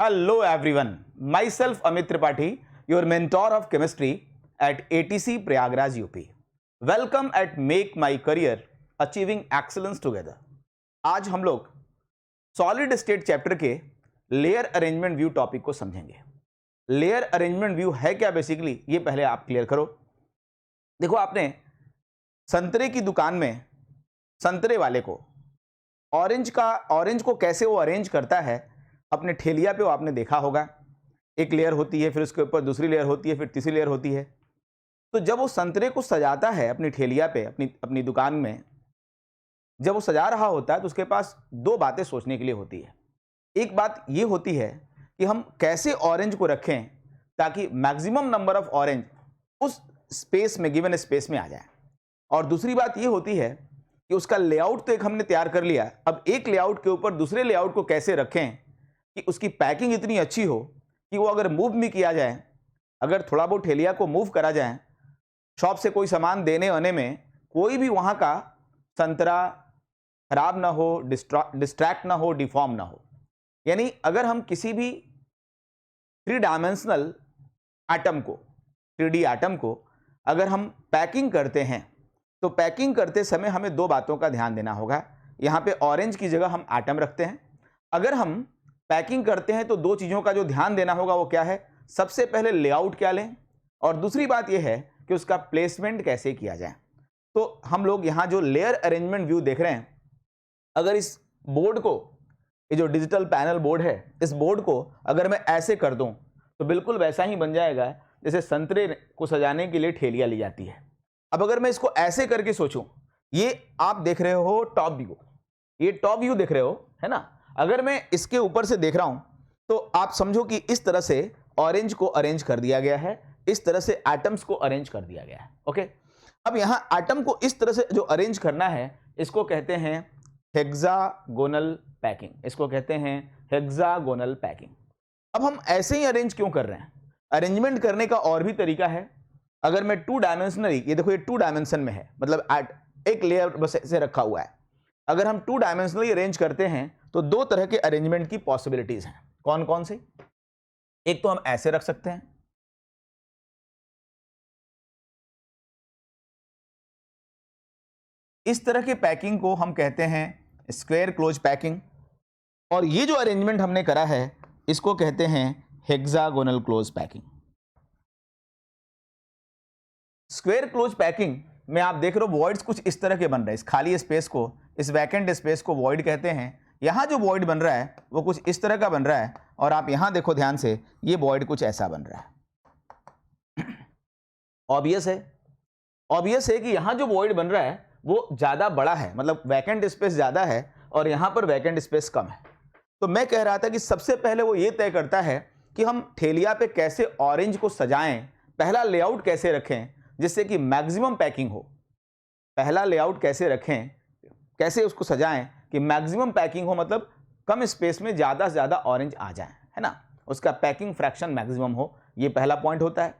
Hello everyone, myself Amit Tripathi, your mentor of chemistry at ATC Prayagraj UP. Welcome at Make My Career Achieving Excellence Together. आज हम लोग solid state chapter के layer arrangement view topic को समझेंगे। Layer arrangement view है क्या basically, ये पहले आप क्लियर करो। देखो, आपने संतरे की दुकान में संतरे वाले को ऑरेंज को कैसे वो अरेंज करता है अपने ठेलिया पे, वो आपने देखा होगा। एक लेयर होती है, फिर उसके ऊपर दूसरी लेयर होती है, फिर तीसरी लेयर होती है। तो जब वो संतरे को सजाता है अपनी ठेलिया पे, अपनी दुकान में, जब वो सजा रहा होता है तो उसके पास दो बातें सोचने के लिए होती है। एक बात ये होती है कि हम कैसे ऑरेंज को रखें ताकि मैक्सिमम नंबर ऑफ ऑरेंज उस स्पेस में, गिवन स्पेस में आ जाए। और दूसरी बात ये होती है कि उसका लेआउट तो एक हमने तैयार कर लिया, अब एक लेआउट के ऊपर दूसरे लेआउट को कैसे रखें कि उसकी पैकिंग इतनी अच्छी हो कि वो अगर मूव भी किया जाए, अगर थोड़ा बहुत ठेलिया को मूव करा जाए, शॉप से कोई सामान देने आने में कोई भी वहाँ का संतरा खराब ना हो, डिस्ट्रैक्ट ना हो, डिफॉर्म ना हो। यानी अगर हम किसी भी थ्री डायमेंशनल एटम को, 3D एटम को अगर हम पैकिंग करते हैं तो पैकिंग करते समय हमें दो बातों का ध्यान देना होगा। यहाँ पे ऑरेंज की जगह हम एटम रखते हैं। अगर हम पैकिंग करते हैं तो दो चीज़ों का जो ध्यान देना होगा वो क्या है, सबसे पहले लेआउट क्या लें, और दूसरी बात यह है कि उसका प्लेसमेंट कैसे किया जाए। तो हम लोग यहाँ जो लेयर अरेंजमेंट व्यू देख रहे हैं, अगर इस बोर्ड को, ये जो डिजिटल पैनल बोर्ड है, इस बोर्ड को अगर मैं ऐसे कर दूं तो बिल्कुल वैसा ही बन जाएगा जैसे संतरे को सजाने के लिए ठेलिया ली जाती है। अब अगर मैं इसको ऐसे करके सोचूं, ये आप देख रहे हो टॉप व्यू, ये टॉप व्यू देख रहे हो, है ना। अगर मैं इसके ऊपर से देख रहा हूं तो आप समझो कि इस तरह से ऑरेंज को अरेंज कर दिया गया है, इस तरह से एटम्स को अरेंज कर दिया गया है। ओके, अब यहां एटम को इस तरह से जो अरेंज करना है, इसको कहते हैं हेक्सागोनल पैकिंग, इसको कहते हैं हेक्सागोनल पैकिंग। अब हम ऐसे ही अरेंज क्यों कर रहे हैं? अरेंजमेंट करने का और भी तरीका है। अगर मैं टू डायमेंशनली, ये देखो ये टू डायमेंशन में है, मतलब एक लेयर बस ऐसे रखा हुआ है। अगर हम टू डायमेंशनली अरेंज करते हैं तो दो तरह के अरेंजमेंट की पॉसिबिलिटीज हैं। कौन कौन से? एक तो हम ऐसे रख सकते हैं, इस तरह के पैकिंग को हम कहते हैं स्क्वायर क्लोज पैकिंग, और ये जो अरेंजमेंट हमने करा है इसको कहते हैं hexagonal close packing. Square close packing में आप देख रहे हो वॉइड्स कुछ इस तरह के बन रहे हैं। इस खाली स्पेस को, इस वैकेंट स्पेस को वॉइड कहते हैं। यहाँ जो वॉइड बन रहा है वो कुछ इस तरह का बन रहा है, और आप यहाँ देखो ध्यान से, ये वॉइड कुछ ऐसा बन रहा है। ऑब्वियस है कि यहाँ जो वॉइड बन रहा है वो ज़्यादा बड़ा है, मतलब वैकेंट स्पेस ज़्यादा है और यहाँ पर वैकेंट स्पेस कम है। तो मैं कह रहा था कि सबसे पहले वो ये तय करता है कि हम ठेलिया पे कैसे ऑरेंज को सजाएं, पहला लेआउट कैसे रखें जिससे कि मैक्सिमम पैकिंग हो। पहला लेआउट कैसे रखें, कैसे उसको सजाएं कि मैक्सिमम पैकिंग हो, मतलब कम स्पेस में ज़्यादा से ज़्यादा ऑरेंज आ जाए, है ना, उसका पैकिंग फ्रैक्शन मैक्सिमम हो। ये पहला पॉइंट होता है।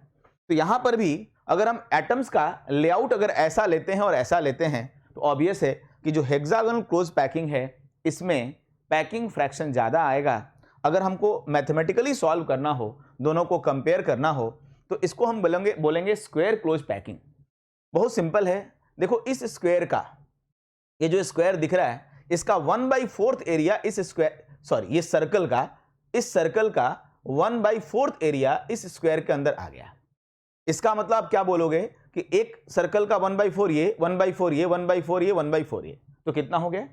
तो यहाँ पर भी अगर हम एटम्स का लेआउट अगर ऐसा लेते हैं और ऐसा लेते हैं तो ऑब्वियस है कि जो हेक्सागोनल क्लोज पैकिंग है इसमें पैकिंग फ्रैक्शन ज़्यादा आएगा। अगर हमको मैथमेटिकली सॉल्व करना हो, दोनों को कंपेयर करना हो, तो इसको हम बोलेंगे स्क्वायर क्लोज पैकिंग। बहुत सिंपल है। देखो इस स्क्वायर का, ये जो स्क्वायर दिख रहा है, इसका 1/4 एरिया इस ये सर्कल का 1/4 एरिया इस स्क्वायर के अंदर आ गया। इसका मतलब आप क्या बोलोगे कि एक सर्कल का 1/4 ये, 1/4 ये, 1/4 ये, 1/4 ये, तो कितना हो गया?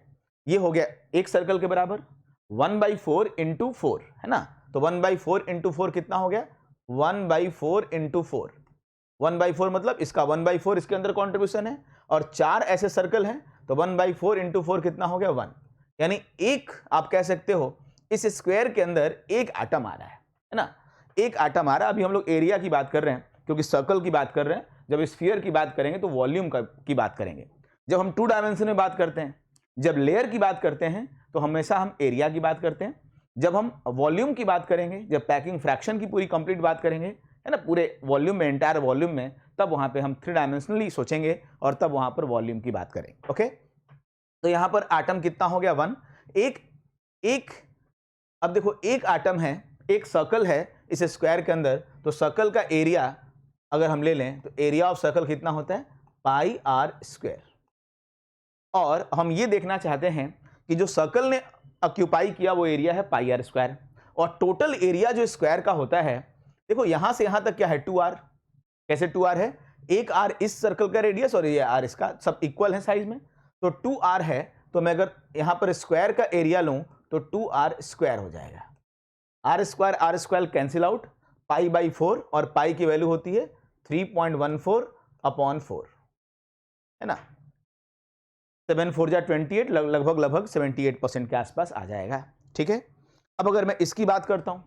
ये हो गया एक सर्कल के बराबर 1/4 इंटू 4, है ना। तो 1/4 इंटू 4 कितना हो गया? 1/4 इंटू 4, 1/4 मतलब इसका 1/4 इसके अंदर कॉन्ट्रीब्यूशन है, और 4 ऐसे सर्कल हैं, तो 1/4 इंटू 4 कितना हो गया? 1। यानी एक, आप कह सकते हो इस स्क्वायर के अंदर एक एटम आ रहा है ना, एक एटम आ रहा है। अभी हम लोग एरिया की बात कर रहे हैं क्योंकि सर्कल की बात कर रहे हैं। जब स्फीयर की बात करेंगे तो वॉल्यूम की बात करेंगे। जब हम टू डायमेंशन में बात करते हैं, जब लेयर की बात करते हैं तो हमेशा हम एरिया की बात करते हैं। जब हम वॉल्यूम की बात करेंगे, जब पैकिंग फ्रैक्शन की पूरी कंप्लीट बात करेंगे, है ना, पूरे वॉल्यूम में, एंटायर वॉल्यूम में, तब वहां पे हम थ्री डायमेंशनली सोचेंगे और तब वहां पर वॉल्यूम की बात करेंगे। ओके, तो यहां पर एटम कितना हो गया? 1। एक अब देखो एक एटम है एक सर्कल है इस स्क्वायर के अंदर, तो सर्कल का एरिया अगर हम ले लें तो एरिया ऑफ सर्कल कितना होता है, पाई आर स्क्वायर। और हम ये देखना चाहते हैं कि जो सर्कल ने ऑक्यूपाई किया वो एरिया है पाई आर स्क्वायर, और टोटल एरिया जो स्क्वायर का होता है, देखो यहां से यहां तक क्या है 2r। कैसे 2r है, एक r इस सर्कल का रेडियस और ये r इसका, सब इक्वल है साइज में, तो 2r है। तो मैं अगर यहां पर स्क्वायर का एरिया लूं तो 2r स्क्वायर हो जाएगा। r square cancel out, pi by 4, और पाई की वैल्यू होती है 3.14/4, है ना। 7 4 जा 28, लगभग 78% के आसपास आ जाएगा। ठीक है, अब अगर मैं इसकी बात करता हूं,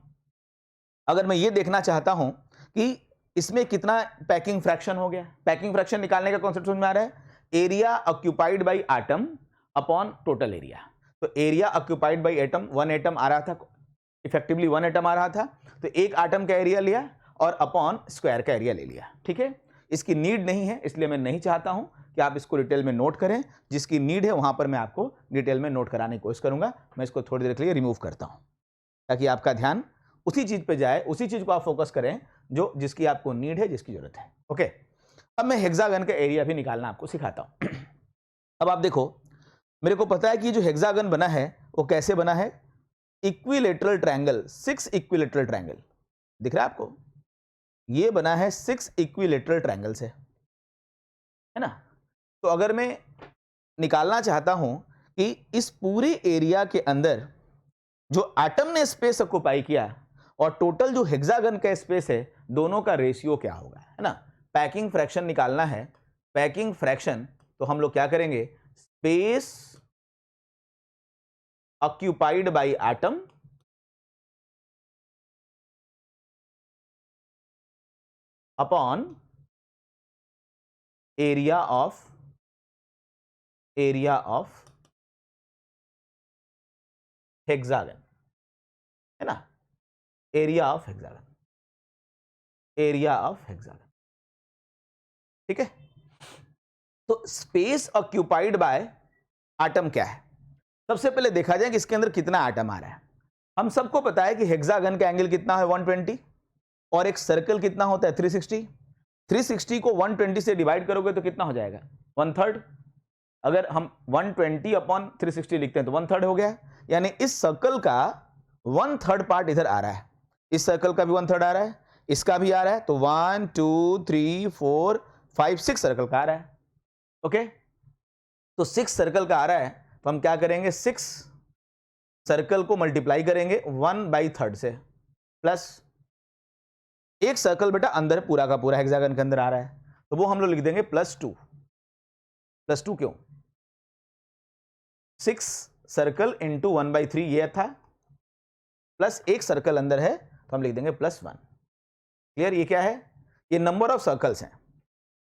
अगर मैं ये देखना चाहता हूं कि इसमें कितना पैकिंग फ्रैक्शन हो गया, पैकिंग फ्रैक्शन निकालने का कॉन्सेप्ट समझ में आ रहा है, area occupied by atom upon total area. तो area occupied by atom, 1 atom आ रहा था, इफेक्टिवली 1 एटम आ रहा था, तो एक एटम का एरिया लिया और अपॉन स्क्वायर का एरिया ले लिया। ठीक है, इसकी नीड नहीं है, इसलिए मैं नहीं चाहता हूं कि आप इसको डिटेल में नोट करें। जिसकी नीड है वहां पर मैं आपको डिटेल में नोट कराने की कोशिश करूंगा। मैं इसको थोड़ी देर के लिए रिमूव करता हूं ताकि आपका ध्यान उसी चीज पे जाए, उसी चीज को आप फोकस करें जो जिसकी आपको नीड है, जिसकी जरूरत है। ओके, अब मैं हेक्सागन का एरिया भी निकालना आपको सिखाता हूं। अब आप देखो, मेरे को पता है कि जो हेक्सागन बना है वो कैसे बना है, इक्विलेटरल ट्रायंगल, 6 इक्विलेटरल ट्रायंगल दिख रहा है आपको, ये बना है 6 इक्विलेटरल ट्रायंगल से, है ना। तो अगर मैं निकालना चाहता हूं कि इस पूरे एरिया के अंदर जो एटम ने स्पेस ऑक्यूपाई किया और टोटल जो हेक्सागन का स्पेस है, दोनों का रेशियो क्या होगा, है ना। पैकिंग फ्रैक्शन निकालना है, पैकिंग फ्रैक्शन, तो हम लोग क्या करेंगे, space occupied by atom upon area of hexagon, है ना, एरिया ऑफ हेक्सागन। ठीक है, तो स्पेस ऑक्यूपाइड बाय एटम क्या है, सबसे पहले देखा जाए कि इसके अंदर कितना एटम आ रहा है। हम सबको पता है कि हेक्सागन का एंगल कितना है 120, और एक सर्कल कितना होता है 360। 360 को 120 से डिवाइड करोगे तो कितना हो जाएगा, 1/3। अगर हम 120 अपॉन 360 लिखते हैं तो 1/3 हो गया, यानी इस सर्कल का 1/3 पार्ट इधर आ रहा है, इस सर्कल का भी 1/3 आ रहा है, इसका भी आ रहा है, तो 1 2 3 4 5 6 सर्कल का आ रहा है। ओके, तो 6 सर्कल का आ रहा है, तो हम क्या करेंगे, 6 सर्कल को मल्टीप्लाई करेंगे 1/3 से, प्लस एक सर्कल बेटा अंदर पूरा का पूरा हेक्सागन के अंदर आ रहा है, तो वो हम लोग लिख देंगे +2। +2 क्यों, 6 सर्कल इंटू 1/3 ये था, प्लस एक सर्कल अंदर है तो हम लिख देंगे +1। क्लियर, ये क्या है, ये नंबर ऑफ सर्कल्स हैं,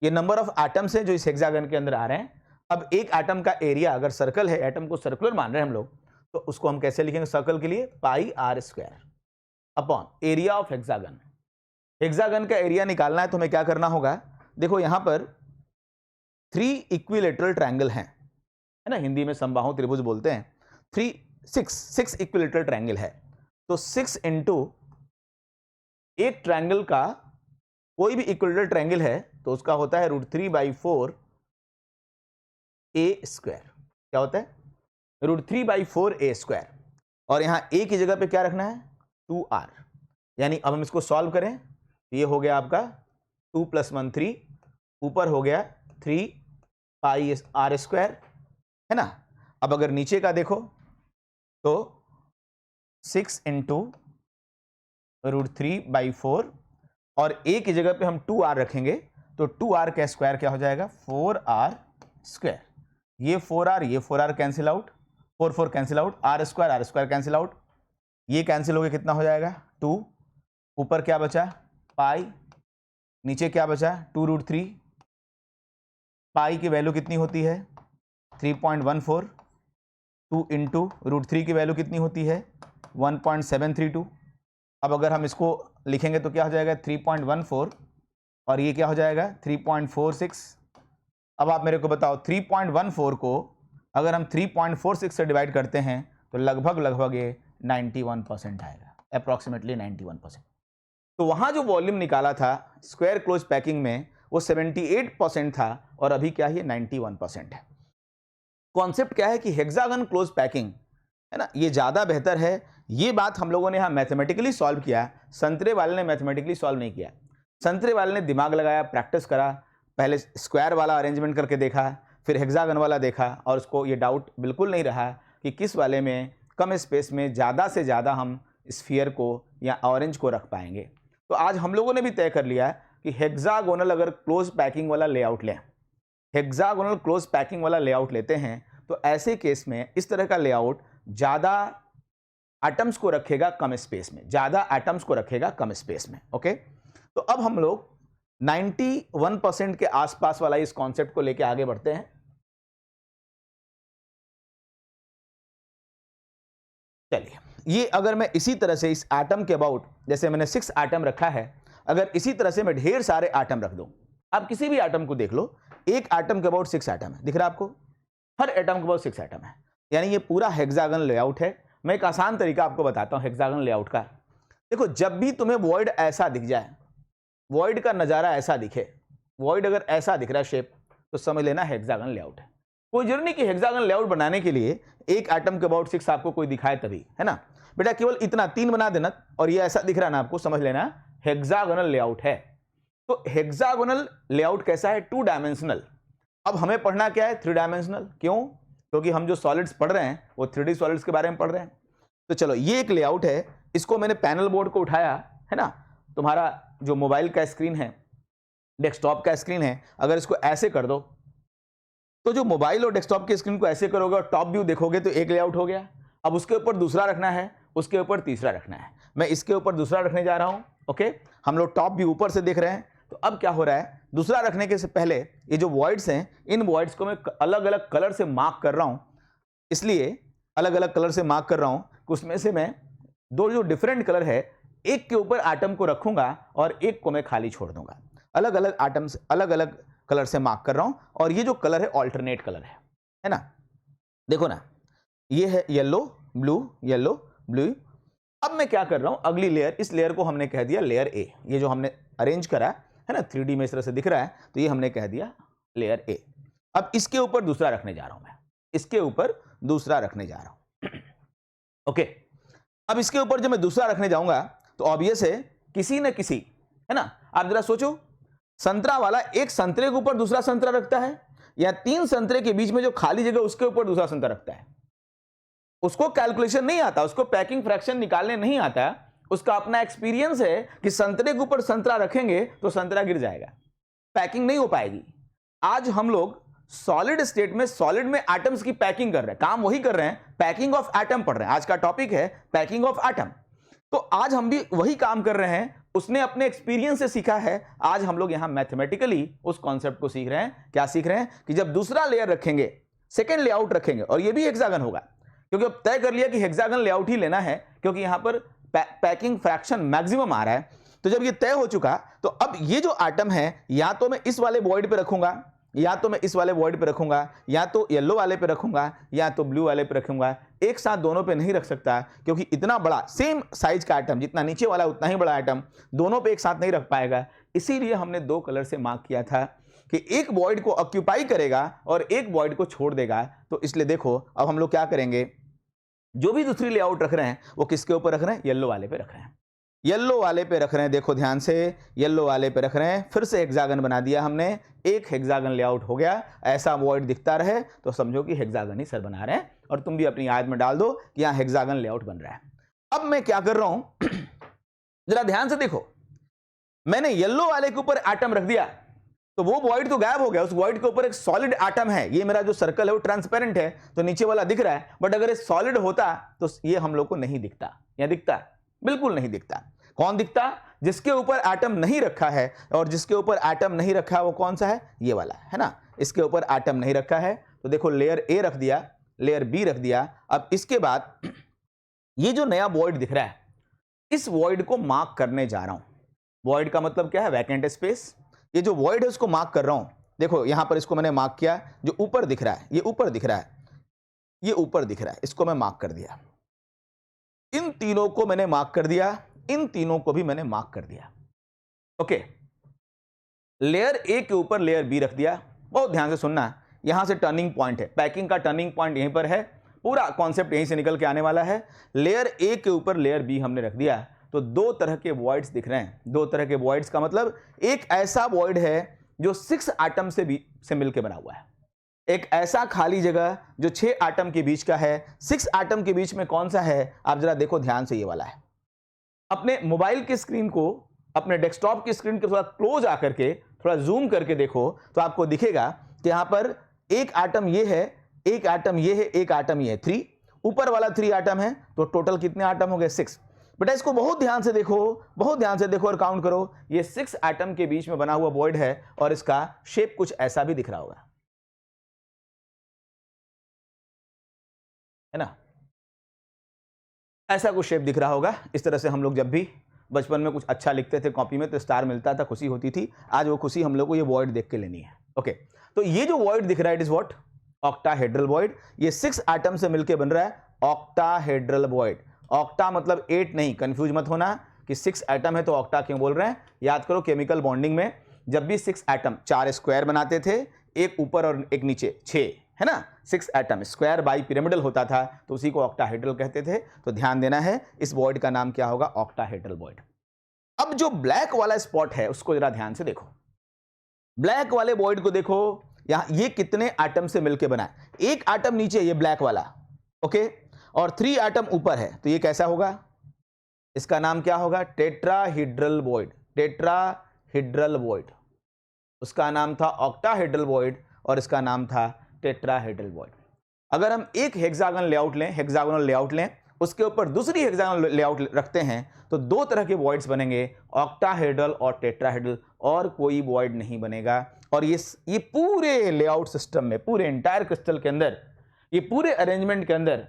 ये नंबर ऑफ एटम्स हैं जो इस हेक्सागन के अंदर आ रहे हैं। अब एक एटम का एरिया, अगर सर्कल है, एटम को सर्कुलर मान रहे हैं हम लोग, तो उसको हम कैसे लिखेंगे, सर्कल के लिए pi r square upon area of hexagon. Hexagon का एरिया निकालना है तो हमें क्या करना होगा, देखो यहां पर 3 इक्विलेटरल ट्रायंगल हैं, है ना, हिंदी में समबाहु त्रिभुज बोलते हैं। 6 इक्विलेटरल ट्रायंगल है, तो 6 इंटू एक ट्रायंगल का कोई भी इक्विलेटरल ट्रायंगल है तो उसका होता है √3/4 a स्क्वायर। क्या होता है, √3/4 a स्क्वायर, और यहां a की जगह पे क्या रखना है, 2r। यानी अब हम इसको सॉल्व करें तो ये हो गया आपका 2 + 1 3, ऊपर हो गया 3 पाई r स्क्वायर, है ना। अब अगर नीचे का देखो तो 6 इंटू √3/4, और a की जगह पे हम 2r रखेंगे तो 2r का स्क्वायर क्या हो जाएगा, 4r स्क्वायर। ये 4r cancel out, 4 4 cancel out, r square cancel out, ये कैंसिल हो गया, कितना हो जाएगा 2, ऊपर क्या बचा पाई, नीचे क्या बचा 2√3, पाई की वैल्यू कितनी होती है 3.14, 2 इंटू √3 की वैल्यू कितनी होती है 1.732। अब अगर हम इसको लिखेंगे तो क्या हो जाएगा 3.14, और ये क्या हो जाएगा 3.46। अब आप मेरे को बताओ 3.14 को अगर हम 3.46 से डिवाइड करते हैं तो लगभग ये 91% आएगा। अप्रॉक्सीमेटली 91%। तो वहां जो वॉल्यूम निकाला था स्क्वायर क्लोज पैकिंग में वो 78% था और अभी क्या है 91% है। कॉन्सेप्ट क्या है कि हेक्सागन क्लोज पैकिंग है ना, ये ज्यादा बेहतर है। ये बात हम लोगों ने यहां मैथमेटिकली सॉल्व किया, संतरे वाले ने मैथमेटिकली सॉल्व नहीं किया। संतरे वाले ने दिमाग लगाया, प्रैक्टिस करा, पहले स्क्वायर वाला अरेंजमेंट करके देखा, फिर हेक्सागन वाला देखा और उसको ये डाउट बिल्कुल नहीं रहा कि किस वाले में कम स्पेस में ज़्यादा से ज़्यादा हम स्फीयर को या ऑरेंज को रख पाएंगे। तो आज हम लोगों ने भी तय कर लिया कि हेक्सागोनल अगर क्लोज पैकिंग वाला लेआउट लें, हेक्सागोनल क्लोज पैकिंग वाला लेआउट लेते हैं तो ऐसे केस में इस तरह का लेआउट ज़्यादा एटम्स को रखेगा कम स्पेस में, ज़्यादा एटम्स को रखेगा कम स्पेस में। ओके, तो अब हम लोग 91% के आसपास वाला इस कॉन्सेप्ट को लेके आगे बढ़ते हैं। चलिए, ये अगर मैं इसी तरह से इस एटम के अबाउट, जैसे मैंने 6 एटम रखा है, अगर इसी तरह से मैं ढेर सारे एटम रख दूं, आप किसी भी एटम को देख लो, एक एटम के अबाउट 6 एटम है, दिख रहा है आपको? हर एटम के अबाउट 6 एटम है, यानी ये पूरा हेक्सागन लेआउट है। मैं एक आसान तरीका आपको बताता हूं हेक्सागन लेआउट का। देखो, जब भी तुम्हें वॉइड ऐसा दिख जाए, वॉइड का नजारा ऐसा दिखे, वॉइड अगर ऐसा दिख रहा है शेप, तो समझ लेना हेक्सागन लेआउट है। कोई जरूरी नहीं कि हेक्सागन लेआउट बनाने के लिए एक एटम के अबाउट 6 आपको कोई दिखाए तभी, है ना बेटा, केवल इतना 3 बना देना और ये ऐसा दिख रहा है ना आपको, समझ लेना हेक्सागोनल लेआउट है। तो हेक्सागोनल लेआउट कैसा है? 2 डायमेंशनल। अब हमें पढ़ना क्या है? 3 डायमेंशनल। क्यों? क्योंकि हम जो सॉलिड्स पढ़ रहे हैं वो 3D सॉलिड्स के बारे में पढ़ रहे हैं। तो चलो, ये एक लेआउट है, इसको मैंने पैनल बोर्ड को उठाया, है ना, तुम्हारा जो मोबाइल का स्क्रीन है, डेस्कटॉप का स्क्रीन है, अगर इसको ऐसे कर दो तो जो मोबाइल और डेस्कटॉप की स्क्रीन को ऐसे करोगे और टॉप व्यू देखोगे तो एक लेआउट हो गया। अब उसके ऊपर दूसरा रखना है, उसके ऊपर तीसरा रखना है। मैं इसके ऊपर दूसरा रखने जा रहा हूं। ओके, हम लोग टॉप व्यू ऊपर से देख रहे हैं। तो अब क्या हो रहा है, दूसरा रखने के से पहले ये जो वॉइड्स हैं, इन वॉइड्स को मैं अलग अलग कलर से मार्क कर रहा हूं। इसलिए अलग अलग कलर से मार्क कर रहा हूं कि उसमें से मैं दो जो डिफरेंट कलर है, एक के ऊपर एटम को रखूंगा और एक को मैं खाली छोड़ दूंगा। अलग अलग एटम्स अलग अलग कलर से मार्क कर रहा हूं और ये जो कलर है ऑल्टरनेट कलर है ना। देखो ना, ये है येलो ब्लू, येलो ब्लू। अब मैं क्या कर रहा हूं, अगली लेयर, इस लेयर को हमने कह दिया लेयर ए। ये जो हमने अरेंज करा है ना 3D में इस तरह से दिख रहा है, तो ये हमने कह दिया लेयर ए। अब इसके ऊपर दूसरा रखने जा रहा हूं मैं, इसके ऊपर दूसरा रखने जा रहा हूं। ओके, अब इसके ऊपर जब मैं दूसरा रखने जाऊंगा तो ऑब्वियस है किसी न किसी, है ना, आप जरा सोचो, संतरा वाला एक संतरे के ऊपर दूसरा संतरा रखता है या 3 संतरे के बीच में जो खाली जगह उसके ऊपर दूसरा संतरा रखता है। उसको कैलकुलेशन नहीं आता, उसको पैकिंग फ्रैक्शन निकालने नहीं आता। उसका अपना एक्सपीरियंस है कि संतरे के ऊपर संतरा रखेंगे तो संतरा गिर जाएगा, पैकिंग नहीं हो पाएगी। आज हम लोग सॉलिड स्टेट में, सॉलिड में एटम्स की पैकिंग कर रहे हैं, काम वही कर रहे हैं, पैकिंग ऑफ एटम पढ़ रहे हैं। आज का टॉपिक है पैकिंग ऑफ एटम। तो आज हम भी वही काम कर रहे हैं, उसने अपने एक्सपीरियंस से सीखा है। आज हम लोग यहां मैथमेटिकली उस कॉन्सेप्ट को सीख रहे हैं। क्या सीख रहे हैं कि जब दूसरा लेयर रखेंगे, सेकेंड लेआउट रखेंगे, और ये भी हेक्सागन होगा, क्योंकि अब तय कर लिया कि हेक्सागन लेआउट ही लेना है, क्योंकि यहां पर पैकिंग फ्रैक्शन मैक्सिमम आ रहा है। तो जब ये तय हो चुका, तो अब ये जो एटम है, या तो मैं इस वाले वॉइड पे रखूंगा, या तो मैं इस वाले वॉइड पे रखूंगा, या तो येलो वाले पे रखूंगा, या तो ब्लू वाले पे रखूंगा। एक साथ दोनों पे नहीं रख सकता, क्योंकि इतना बड़ा सेम साइज का एटम, जितना नीचे वाला उतना ही बड़ा एटम, दोनों पे एक साथ नहीं रख पाएगा। इसीलिए हमने 2 कलर से मार्क किया था कि एक वॉइड को ऑक्यूपाई करेगा और एक वॉइड को छोड़ देगा। तो इसलिए देखो, अब हम लोग क्या करेंगे, जो भी दूसरी लेआउट रख रहे हैं वो किसके ऊपर रख रहे हैं? येलो वाले पे रख रहे हैं, येलो वाले पे रख रहे हैं। देखो ध्यान से, येलो वाले पे रख रहे हैं। फिर से हेक्सागन बना दिया हमने, एक हेक्सागन लेआउट हो गया। ऐसा वॉइड दिखता रहे तो समझो कि हेक्सागन ही सर बना रहे हैं, और तुम भी अपनी याद में डाल दो कि यहां हेक्सागन लेआउट बन रहा है। अब मैं क्या कर रहा हूं, जरा ध्यान से देखो, मैंने येलो वाले के ऊपर एटम रख दिया तो वो वॉइड तो गायब हो गया। उस वॉइड के ऊपर एक सॉलिड एटम है। ये मेरा जो सर्कल है वो ट्रांसपेरेंट है, तो नीचे वाला दिख रहा है, बट अगर ये सॉलिड होता तो ये हम लोग को नहीं दिखता। या दिखता? बिल्कुल नहीं दिखता। कौन दिखता? जिसके ऊपर एटम नहीं रखा है, और जिसके ऊपर एटम नहीं रखा है वो कौन सा है? ये वाला, है ना। इसके ऊपर एटम नहीं रखा है, तो देखो लेयर ए रख दिया, लेयर बी रख दिया। अब इसके बाद ये जो नया वॉइड दिख रहा है, इस वॉइड को मार्क करने जा रहा हूं। वॉइड का मतलब क्या है? Vacant space. ये जो वॉइड है उसको मार्क कर रहा हूं। देखो यहां पर इसको मैंने मार्क किया, जो ऊपर दिख रहा है, ये ऊपर दिख रहा है, ये ऊपर दिख रहा है, इसको मैं मार्क कर दिया। इन तीनों को मैंने मार्क कर दिया, इन तीनों को भी मैंने मार्क कर दिया। ओके, लेयर ए के ऊपर लेयर बी रख दिया। बहुत ध्यान से सुनना, यहां से टर्निंग पॉइंट है, पैकिंग का टर्निंग पॉइंट यहीं पर है, पूरा कॉन्सेप्ट यहीं से निकल के आने वाला है। लेयर ए के ऊपर लेयर बी हमने रख दिया, तो दो तरह के वॉइड्स दिख रहे हैं। दो तरह के वॉइड्स का मतलब एक ऐसा वॉइड है जो 6 एटम से मिलकर बना हुआ है, एक ऐसा खाली जगह जो 6 एटम के बीच का है। 6 एटम के बीच में कौन सा है, आप जरा देखो ध्यान से, ये वाला है। अपने मोबाइल की स्क्रीन को, अपने डेस्कटॉप की स्क्रीन के थोड़ा क्लोज आकर के थोड़ा जूम करके देखो तो आपको दिखेगा कि यहां पर एक एटम ये है, एक एटम ये है, एक एटम ये है, 3 ऊपर वाला 3 एटम है, तो टोटल कितने एटम हो गए, 6। बेटा इसको बहुत ध्यान से देखो, बहुत ध्यान से देखो और काउंट करो। ये 6 एटम के बीच में बना हुआ वॉइड है और इसका शेप कुछ ऐसा भी दिख रहा होगा, है ना, ऐसा कुछ शेप दिख रहा होगा। इस तरह से हम लोग जब भी बचपन में कुछ अच्छा लिखते थे कॉपी में तो स्टार मिलता था, खुशी होती थी। आज वो खुशी हम लोग को ये वॉइड देख के लेनी है। ओके, तो ये जो वॉइड दिख रहा है it is what, octahedral void. ये 6 एटम से मिलकर बन रहा है ऑक्टाहेड्रल वॉइड। ऑक्टा मतलब 8 नहीं, कंफ्यूज मत होना कि 6 एटम है तो ऑक्टा क्यों बोल रहे हैं। याद करो केमिकल बॉन्डिंग में जब भी 6 एटम 4 स्क्वायर बनाते थे, एक ऊपर और एक नीचे 6, है ना, 6 एटम स्क्वायर बाई पिरामिडल होता था, तो उसी को ऑक्टाहेड्रल कहते थे। तो ध्यान देना है, इस वॉइड का नाम क्या होगा, ऑक्टाहेड्रल वॉइड। अब जो ब्लैक वाला स्पॉट है उसको जरा ध्यान से देखो। ब्लैक वाले वॉइड को देखो, यहां ये कितने एटम से मिलकर बना है। एक एटम नीचे ये ब्लैक वाला, ओके, और 3 एटम ऊपर है, तो ये कैसा होगा, इसका नाम क्या होगा, टेट्राहीड्रल वॉइड। टेट्राहीड्रल वॉइड, उसका नाम था ऑक्टाहेड्रल वॉइड और इसका नाम था टेट्राहेड्रल वॉइड। अगर हम एक हेक्सागोनल लेआउट लें, हेक्सागोनल लेआउट लें, उसके ऊपर दूसरी हेक्सागोनल लेआउट रखते हैं तो दो तरह के वॉइड्स बनेंगे, ऑक्टाहेड्रल और टेट्राहेड्रल, और कोई वॉइड नहीं बनेगा। और ये पूरे लेआउट सिस्टम में, पूरे एंटायर क्रिस्टल के अंदर, ये पूरे अरेंजमेंट के अंदर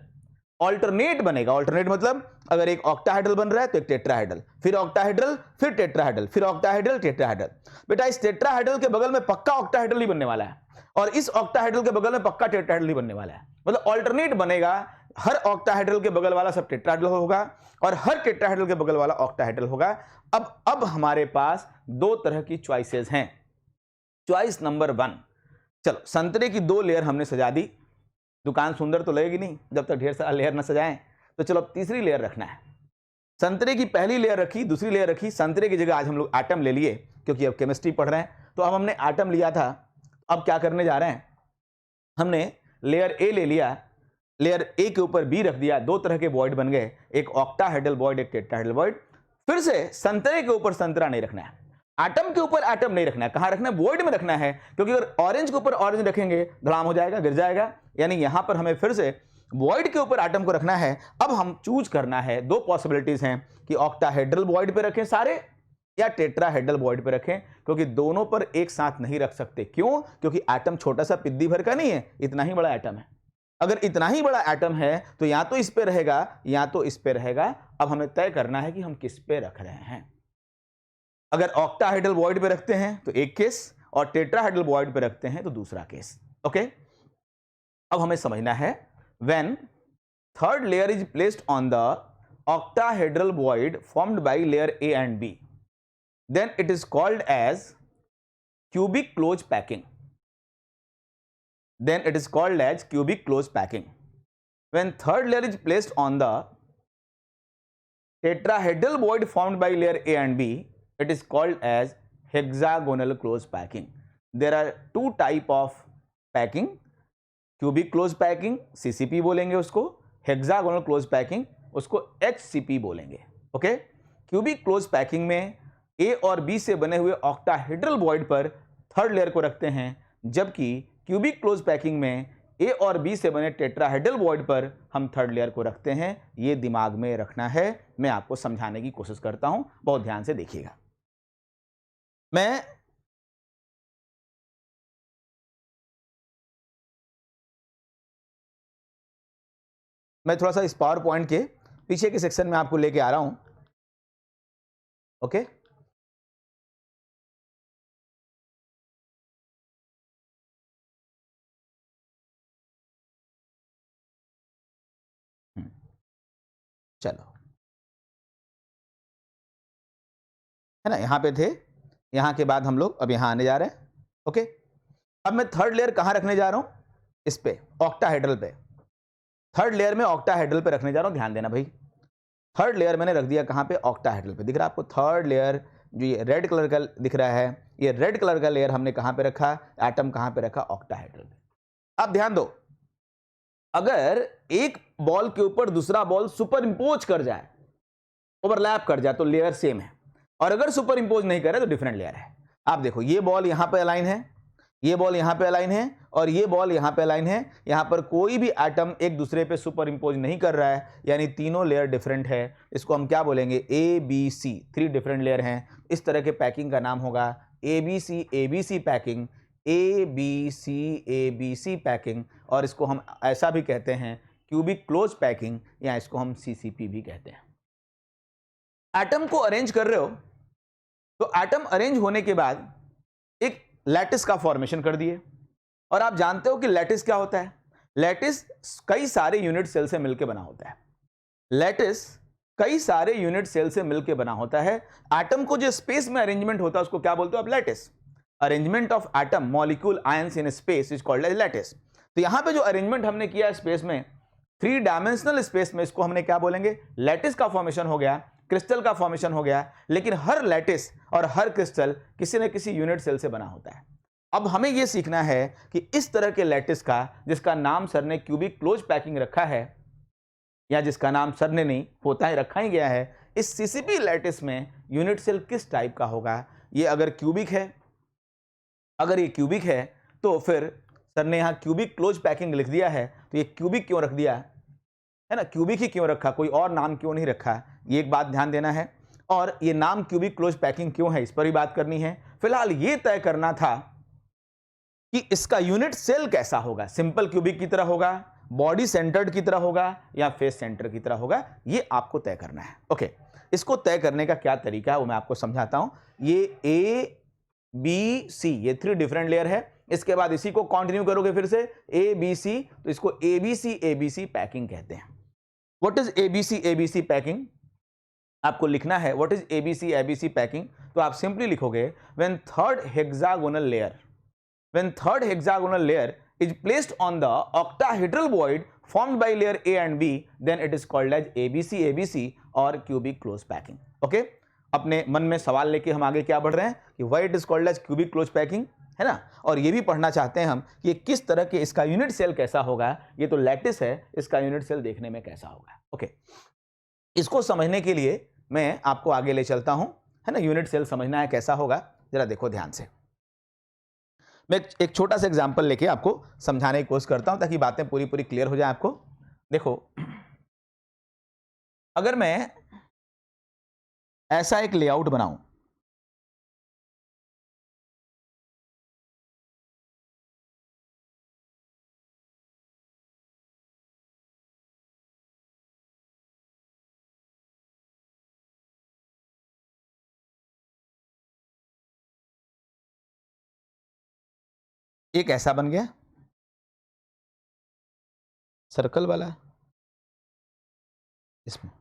ऑल्टरनेट बनेगा। ऑल्टरनेट मतलब अगर एक ऑक्टाहेड्रल बन रहा है तो एक टेट्राहेड्रल, फिर ऑक्टाहेड्रल, फिर टेट्राहेड्रल, फिर ऑक्टाहेड्रल, टेट्राहेड्रल। बेटा इस टेट्राहेड्रल के बगल में पक्का ऑक्टाहेड्रल ही बनने वाला है और इस ऑक्टाहेड्रल के बगल में पक्का टेट्राहेड्रल ही बनने वाला है। मतलब ऑल्टरनेट बनेगा, हर ऑक्टाहेड्रल के बगल वाला सब टेट्राहेड्रल होगा और हर टेट्राहेड्रल के बगल वाला ऑक्टाहेड्रल होगा। अब हमारे पास दो तरह की चॉइसेस हैं। चॉइस नंबर 1, चलो संतरे की 2 लेयर हमने सजा दी, दुकान सुंदर तो लगेगी नहीं जब तक ढेर सारा लेयर ना सजाएं। तो चलो अब तीसरी लेयर रखना है। संतरे की पहली लेयर रखी, दूसरी लेयर रखी, संतरे की जगह आज हम लोग एटम ले लिए क्योंकि अब केमिस्ट्री पढ़ रहे हैं। तो अब हमने एटम लिया था, अब क्या करने जा रहे हैं, हमने लेयर ए ले लिया, लेयर ए के ऊपर बी रख दिया, दो तरह के वॉइड बन गए, एक ऑक्टाहेड्रल वॉइड, एक टेट्राहेड्रल वॉइड। फिर से संतरे के ऊपर संतरा नहीं रखना है, एटम के ऊपर एटम नहीं रखना है, कहां रखना है, वॉइड में रखना है, क्योंकि अगर ऑरेंज के ऊपर ऑरेंज रखेंगे धड़ाम हो जाएगा, गिर जाएगा। यानी यहां पर हमें फिर से वॉइड के ऊपर एटम को रखना है। अब हम चूज करना है, दो पॉसिबिलिटीज हैं कि ऑक्टाहेड्रल वॉइड पे रखें सारे या टेट्राहेड्रल वॉइड पे रखें, क्योंकि दोनों पर एक साथ नहीं रख सकते। क्यों, क्योंकि एटम छोटा सा पिद्दी भर का नहीं है, इतना ही बड़ा एटम है। अगर इतना ही बड़ा एटम है तो या तो इस पे रहेगा या तो इस पे रहेगा। अब हमें तय करना है कि हम किस पे रख रहे हैं। अगर ऑक्टाहेड्रल वॉइड पे रखते हैं तो एक केस और टेट्राहेड्रल वॉइड पे रखते हैं तो दूसरा केस। ओके, अब हमें समझना है, when third layer is placed on the octahedral void formed by layer A and B, then it is called as cubic close packing. Then it is called as cubic close packing. When third layer is placed on the tetrahedral void formed by layer A and B, it is called as hexagonal close packing. There are two type of packing, cubic close packing CCP बोलेंगे उसको, hexagonal close packing उसको HCP बोलेंगे। Okay, cubic close packing में ए और B से बने हुए octahedral void पर थर्ड लेयर को रखते हैं, जबकि क्यूबिक क्लोज पैकिंग में ए और बी से बने टेट्राहेड्रल वॉइड पर हम थर्ड लेयर को रखते हैं। ये दिमाग में रखना है, मैं आपको समझाने की कोशिश करता हूं, बहुत ध्यान से देखिएगा। मैं थोड़ा सा इस पावर पॉइंट के पीछे के सेक्शन में आपको लेके आ रहा हूं। ओके, चलो है ना, यहाँ पे थे, यहाँ के बाद हम लोग अब यहाँ आने जा रहे हैं। ओके, अब मैं थर्ड लेयर कहाँ रखने जा रहा हूँ, इस पे ऑक्टाहेड्रल पे, थर्ड लेयर में ऑक्टाहेड्रल पे रखने जा रहा हूँ। ध्यान देना भाई, थर्ड लेयर मैंने रख दिया कहाँ पे, ऑक्टाहेड्रल पे। दिख रहा है आपको थर्ड लेयर, जो ये रेड कलर का दिख रहा है, ये रेड कलर का लेयर हमने कहाँ पे रखा, एटम कहाँ पे रखा, ऑक्टाहेड्रल पे। अब ध्यान दो, अगर एक बॉल के ऊपर दूसरा बॉल सुपर इंपोज कर जाए, ओवरलैप कर जाए, तो लेयर सेम है, और अगर सुपर इंपोज नहीं करे तो डिफरेंट लेयर है। आप देखो, ये बॉल यहां पे अलाइन है, ये बॉल यहां पे अलाइन है, और ये बॉल यहां पे अलाइन है। यहां पर कोई भी एटम एक दूसरे पे सुपर इंपोज नहीं कर रहा है, यानी तीनों लेयर डिफरेंट है। इसको हम क्या बोलेंगे, A B C, 3 different layer हैं। इस तरह के पैकिंग का नाम होगा A B C packing, A B C packing, और इसको हम ऐसा भी कहते हैं क्यूबिक क्लोज पैकिंग, या इसको हम सीसीपी भी कहते हैं। एटम को अरेंज कर रहे हो, तो एटम अरेंज होने के बाद एक लैटिस का फॉर्मेशन कर दिए, और आप जानते हो कि लैटिस क्या होता है। लैटिस कई सारे यूनिट सेल से मिलकर बना होता है। लैटिस कई सारे यूनिट सेल से मिलकर बना होता है। एटम को जो स्पेस में अरेंजमेंट होता है उसको क्या बोलते हो आप, lattice. Arrangement of atom molecule ions in space is called as lattice. तो यहां पे जो अरेंजमेंट हमने किया स्पेस में, 3 डायमेंशनल स्पेस में, इसको हमने क्या बोलेंगे, लैटिस का फॉर्मेशन हो गया, क्रिस्टल का फॉर्मेशन हो गया। लेकिन हर लैटिस और हर क्रिस्टल किसी न किसी यूनिट सेल से बना होता है। अब हमें यह सीखना है कि इस तरह के लैटिस का, जिसका नाम सर ने क्यूबिक क्लोज पैकिंग रखा है, या जिसका नाम सर ने नहीं, होता है, रखा ही गया है, इस सीसीपी लैटिस में यूनिट सेल किस टाइप का होगा। ये अगर क्यूबिक है, अगर ये क्यूबिक है तो फिर सर ने यहां क्यूबिक क्लोज पैकिंग लिख दिया है, तो ये क्यूबिक क्यों रख दिया है ना, क्यूबिक ही क्यों रखा, कोई और नाम क्यों नहीं रखा, ये एक बात ध्यान देना है। और ये नाम क्यूबिक क्लोज पैकिंग क्यों है, इस पर भी बात करनी है। फिलहाल ये तय करना था कि इसका यूनिट सेल कैसा होगा, सिंपल क्यूबिक की तरह होगा, बॉडी सेंटर्ड की तरह होगा, या फेस सेंटर की तरह होगा, ये आपको तय करना है। ओके, इसको तय करने का क्या तरीका है वो मैं आपको समझाता हूं। ये ए बी सी, ये 3 डिफरेंट लेयर है। इसके बाद इसी को कंटिन्यू करोगे फिर से ए बी सी, तो इसको ए बी सी पैकिंग कहते हैं। What is A B C packing, आपको लिखना है what is A B C packing. तो आप सिंपली लिखोगे when third hexagonal layer is placed on the octahedral void formed by layer A and B, then it is called as ABC और cubic close packing. Okay? अपने मन में सवाल लेके हम आगे क्या बढ़ रहे हैं कि why it is called as cubic close packing, है ना। और ये भी पढ़ना चाहते हैं हम कि किस तरह के इसका यूनिट सेल कैसा होगा। ये तो लैटिस है, इसका यूनिट सेल देखने में कैसा होगा। ओके, इसको समझने के लिए मैं आपको आगे ले चलता हूं, है ना। यूनिट सेल समझना है कैसा होगा, जरा देखो ध्यान से। मैं एक छोटा सा एग्जांपल लेके आपको समझाने की कोशिश करता हूं ताकि बातें पूरी क्लियर हो जाए आपको। देखो, अगर मैं ऐसा एक लेआउट बनाऊं, एक ऐसा बन गया सर्कल वाला, इसमें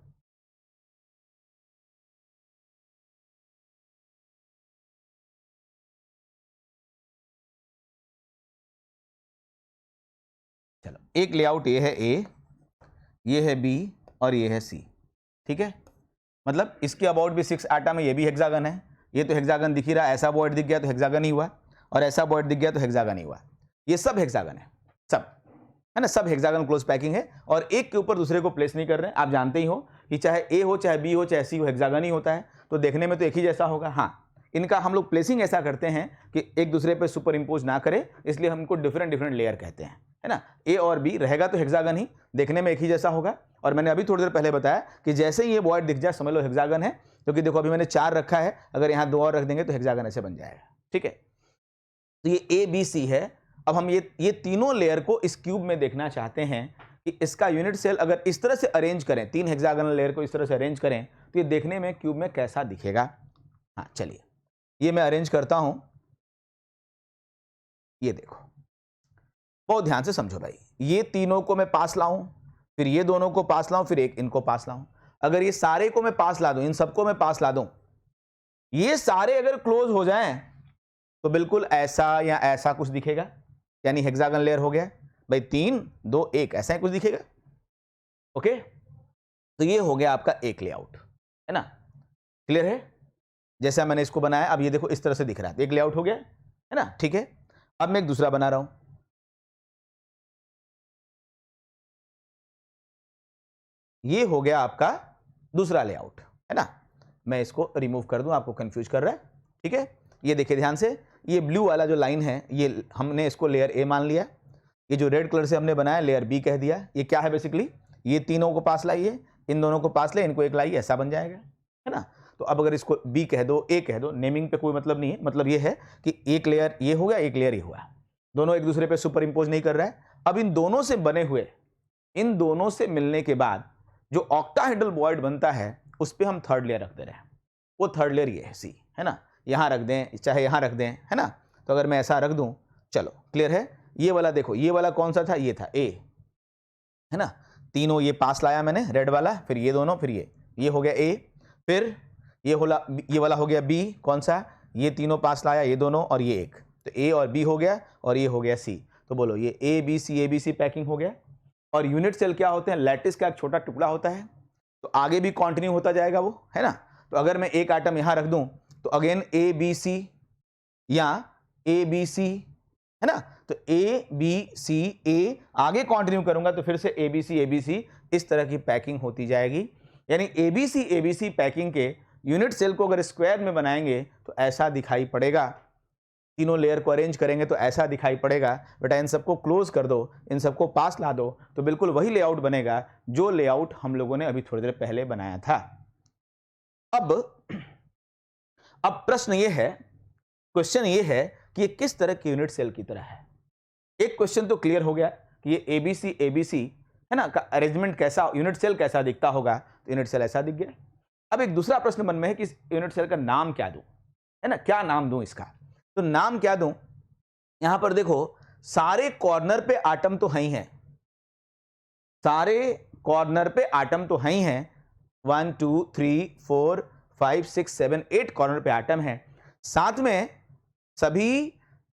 चलो, एक लेआउट ये है ए, ये है बी और ये है सी। ठीक है, मतलब इसके अबाउट भी 6 एटम है, ये भी हेक्सागन है। ये तो हेक्सागन दिख ही रहा है, ऐसा बॉइड दिख गया तो हेक्सागन ही हुआ, और ऐसा बॉइड दिख गया तो हेक्सागन ही हुआ। ये सब हेक्सागन है, सब, है ना, सब हेक्सागन क्लोज पैकिंग है, और एक के ऊपर दूसरे को प्लेस नहीं कर रहे हैं। आप जानते ही हो कि चाहे ए हो, चाहे बी हो, चाहे सी हो, हेक्सागन ही होता है, तो देखने में तो एक ही जैसा होगा। हाँ, इनका हम लोग प्लेसिंग ऐसा करते हैं कि एक दूसरे पे सुपर इंपोज ना करे, इसलिए हमको डिफरेंट लेयर कहते हैं, है ना। ए और बी रहेगा तो हेक्सागन ही, देखने में एक ही जैसा होगा। और मैंने अभी थोड़ी देर पहले बताया कि जैसे ही ये बॉइड दिख जाए समझ लो हेक्सागन है, क्योंकि देखो अभी मैंने 4 रखा है, अगर यहाँ 2 और रख देंगे तो हेक्सागन ऐसे बन जाएगा। ठीक है, तो ये ए बी सी है। अब हम ये तीनों लेयर को इस क्यूब में देखना चाहते हैं कि इसका यूनिट सेल अगर इस तरह से अरेंज करें, 3 हेक्सागोनल लेयर को इस तरह से अरेंज करें, तो ये देखने में क्यूब में कैसा दिखेगा। हाँ चलिए, ये मैं अरेंज करता हूं। ये देखो, बहुत ध्यान से समझो भाई, ये तीनों को मैं पास लाऊं, फिर ये दोनों को पास लाऊं, फिर एक इनको पास लाऊं। अगर ये सारे को मैं पास ला दूं, इन सबको मैं पास ला दूं, ये सारे अगर क्लोज हो जाएं तो बिल्कुल ऐसा या ऐसा कुछ दिखेगा, यानी हेक्सागन लेयर हो गया भाई 3 2 1, ऐसा ही कुछ दिखेगा। ओके, तो ये हो गया आपका एक लेआउट, है ना, क्लियर है। जैसा मैंने इसको बनाया, अब ये देखो इस तरह से दिख रहा है, एक लेआउट हो गया, है ना, ठीक है। अब मैं एक दूसरा बना रहा हूं, ये हो गया आपका दूसरा लेआउट, है ना। मैं इसको रिमूव कर दूं, आपको कंफ्यूज कर रहा है, ठीक है। ये देखिए ध्यान से, ये ब्लू वाला जो लाइन है, ये हमने इसको लेयर ए मान लिया, ये जो रेड कलर से हमने बनाया लेयर बी कह दिया। ये क्या है बेसिकली, ये तीनों को पास लाइए, इन दोनों को पास ले, इनको एक लाइए, ऐसा बन जाएगा, है ना। तो अब अगर इसको बी कह दो, ए कह दो, नेमिंग पे कोई मतलब नहीं है, मतलब ये है कि एक लेयर ये हो गया, एक लेयर ये हुआ, दोनों एक दूसरे पे सुपर इंपोज नहीं कर रहा है। अब इन दोनों से बने हुए, इन दोनों से मिलने के बाद जो ऑक्टाहेड्रल वॉइड बनता है उस पर हम थर्ड लेयर रख दे रहे हैं, वो थर्ड लेयर ये है सी, है ना। यहां रख दें चाहे यहां रख दें, है ना। तो अगर मैं ऐसा रख दूं, चलो क्लियर है। ये वाला देखो, ये वाला कौन सा था, ये था ए, है ना। तीनों ये पास लाया मैंने, रेड वाला, फिर ये दोनों, फिर ये हो गया ए, फिर ये वाला हो गया बी, कौन सा, ये तीनों पास लाया, ये दोनों और ये एक, तो ए और बी हो गया, और ये हो गया सी। तो बोलो ये ए बी सी पैकिंग हो गया। और यूनिट सेल क्या होते हैं, लैटिस का एक छोटा टुकड़ा होता है, तो आगे भी कंटिन्यू होता जाएगा वो, है ना। तो अगर मैं एक आइटम यहां रख दूं तो अगेन ए बी सी या ए बी सी, है ना। तो ए बी सी, ए आगे कंटिन्यू करूंगा तो फिर से ए बी सी, इस तरह की पैकिंग होती जाएगी। यानी ए बी सी पैकिंग के यूनिट सेल को अगर स्क्वायर में बनाएंगे तो ऐसा दिखाई पड़ेगा, तीनों लेयर को अरेंज करेंगे तो ऐसा दिखाई पड़ेगा। बेटा इन सबको क्लोज कर दो, इन सबको पास ला दो, तो बिल्कुल वही लेआउट बनेगा जो लेआउट हम लोगों ने अभी थोड़ी देर पहले बनाया था। अब प्रश्न ये है, क्वेश्चन ये है कि ये किस तरह के यूनिट सेल की तरह है। एक क्वेश्चन तो क्लियर हो गया कि ये एबीसी है ना का अरेंजमेंट कैसा, यूनिट सेल कैसा दिखता होगा, तो यूनिट सेल ऐसा दिख गया। अब एक दूसरा प्रश्न मन में है कि इस यूनिट सेल का नाम क्या दूं, है ना, क्या नाम दूं इसका। तो नाम क्या दूं, यहां पर देखो सारे कॉर्नर पे आटम तो हैं ही हैं, सारे कॉर्नर पे आटम तो हैं ही हैं, 1 2 3 4 5 6 7 8 कॉर्नर पे आटम है। साथ में सभी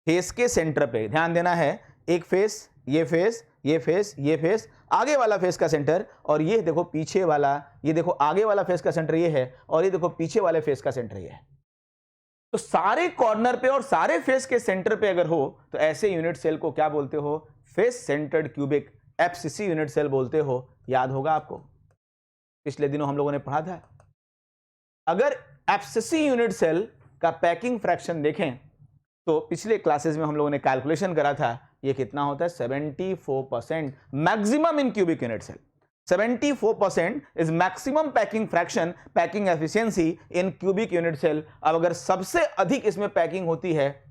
फेस के सेंटर पे ध्यान देना है, एक फेस, ये फेस, ये फेस, ये फेस, आगे वाला फेस का सेंटर, और ये देखो पीछे वाला, ये देखो आगे वाला फेस का सेंटर ये है, और ये देखो पीछे वाले फेस का सेंटर ये है। तो सारे कॉर्नर पे और सारे फेस के सेंटर पे अगर हो तो ऐसे यूनिट सेल को क्या बोलते हो, face centred cubic FCC unit cell बोलते हो। याद होगा आपको, पिछले दिनों हम लोगों ने पढ़ा था। अगर एफसीसी यूनिट सेल का पैकिंग फ्रैक्शन देखें तो पिछले क्लासेस में हम लोगों ने कैलकुलेशन करा था, ये कितना होता है 74% maximum in cubic unit cell. 74% is maximum packing fraction, packing efficiency in cubic unit cell. अब अगर सबसे अधिक इसमें पैकिंग होती है,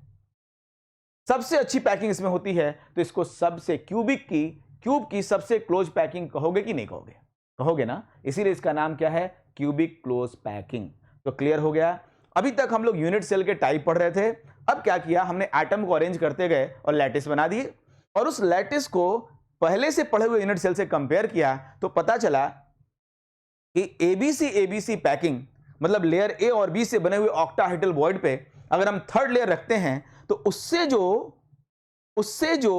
सबसे अच्छी पैकिंग इसमें होती है, तो इसको सबसे क्यूब की सबसे क्लोज पैकिंग कहोगे कि नहीं कहोगे, कहोगे ना, इसीलिए इसका नाम क्या है, क्यूबिक क्लोज पैकिंग। तो क्लियर हो गया। अभी तक हम लोग यूनिट सेल के टाइप पढ़ रहे थे, अब क्या किया हमने, एटम को अरेंज करते गए और लैटिस बना दिए, और उस लैटिस को पहले से पढ़े हुए यूनिट सेल से कंपेयर किया तो पता चला कि एबीसी पैकिंग मतलब लेयर ए और बी से बने हुए ऑक्टाहेड्रल वॉइड पे अगर हम थर्ड लेयर रखते हैं तो उससे जो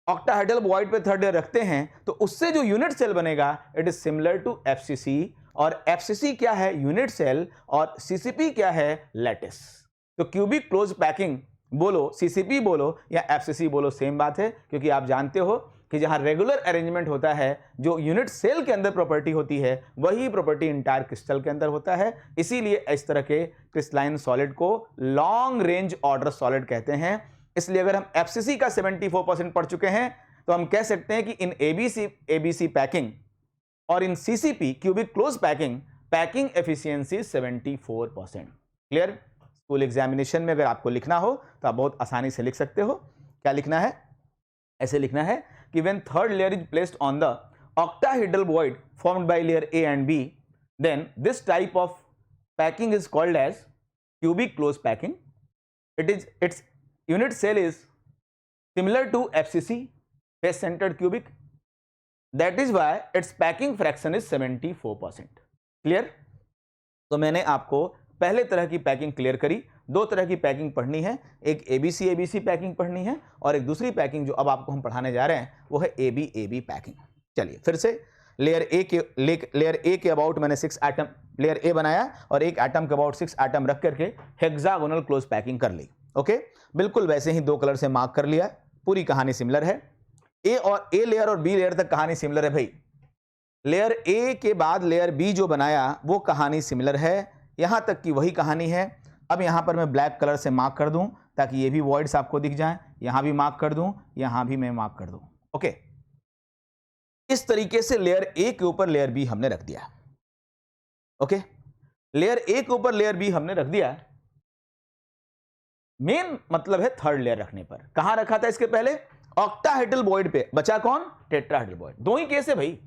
ऑक्टाहेड्रल वॉइड पे थर्ड लेयर रखते हैं तो उससे जो यूनिट सेल बनेगा it is similar to FCC, और एफसीसी क्या है, यूनिट सेल, और सीसीपी क्या है, लैटिस। तो क्यूबिक क्लोज पैकिंग बोलो, सीसीपी बोलो या एफसीसी बोलो, सेम बात है, क्योंकि आप जानते हो कि जहां रेगुलर अरेंजमेंट होता है, जो यूनिट सेल के अंदर प्रॉपर्टी होती है वही प्रॉपर्टी इंटायर क्रिस्टल के अंदर होता है। इसीलिए इस तरह के क्रिस्टलाइन सॉलिड को लॉन्ग रेंज ऑर्डर सॉलिड कहते हैं। इसलिए अगर हम एफसीसी का 74% पढ़ चुके हैं तो हम कह सकते हैं कि इन एबीसी पैकिंग और in CCP cubic close packing efficiency 74%। Clear. School examination में अगर आपको लिखना हो तो आप बहुत आसानी से लिख सकते हो। क्या लिखना है, ऐसे लिखना है कि when third layer is placed on the octahedral void formed by layer A and B, then this type of packing is called as cubic close packing. Its unit cell is similar to FCC, face centered cubic. That is why its packing fraction is 74%. Clear? तो मैंने आपको पहले तरह की packing clear करी, दो तरह की पैकिंग पढ़नी है, एक एबीसी पैकिंग पढ़नी है और एक दूसरी पैकिंग जो अब आपको हम पढ़ाने जा रहे हैं वो है एबी पैकिंग। चलिए फिर से लेयर ए के अबाउट मैंने 6 एटम लेयर ए बनाया और एक एटम के अबाउट 6 एटम रख करके हेक्सागोनल क्लोज पैकिंग कर ली। ओके, बिल्कुल वैसे ही 2 कलर से मार्क कर लिया, पूरी कहानी सिमिलर है। ए लेयर और बी लेयर तक कहानी सिमिलर है भाई। लेयर ए के बाद लेयर बी जो बनाया वो कहानी सिमिलर है, यहां तक की वही कहानी है। अब यहां पर मैं ब्लैक कलर से मार्क कर दूं ताकि ये भी वॉइड्स आपको दिख जाएं, यहां भी मार्क कर दूं, यहां भी मैं मार्क कर दूं। ओके, इस तरीके से लेयर ए के ऊपर लेयर बी हमने रख दिया। ओके, लेयर ए के ऊपर लेयर बी हमने रख दिया। मेन मतलब है थर्ड लेयर रखने पर। कहां रखा था इसके पहले? ऑक्टाहेड्रल बॉइड पे। बचा कौन? Tetrahedral Boyd. दो ही केस है भाई।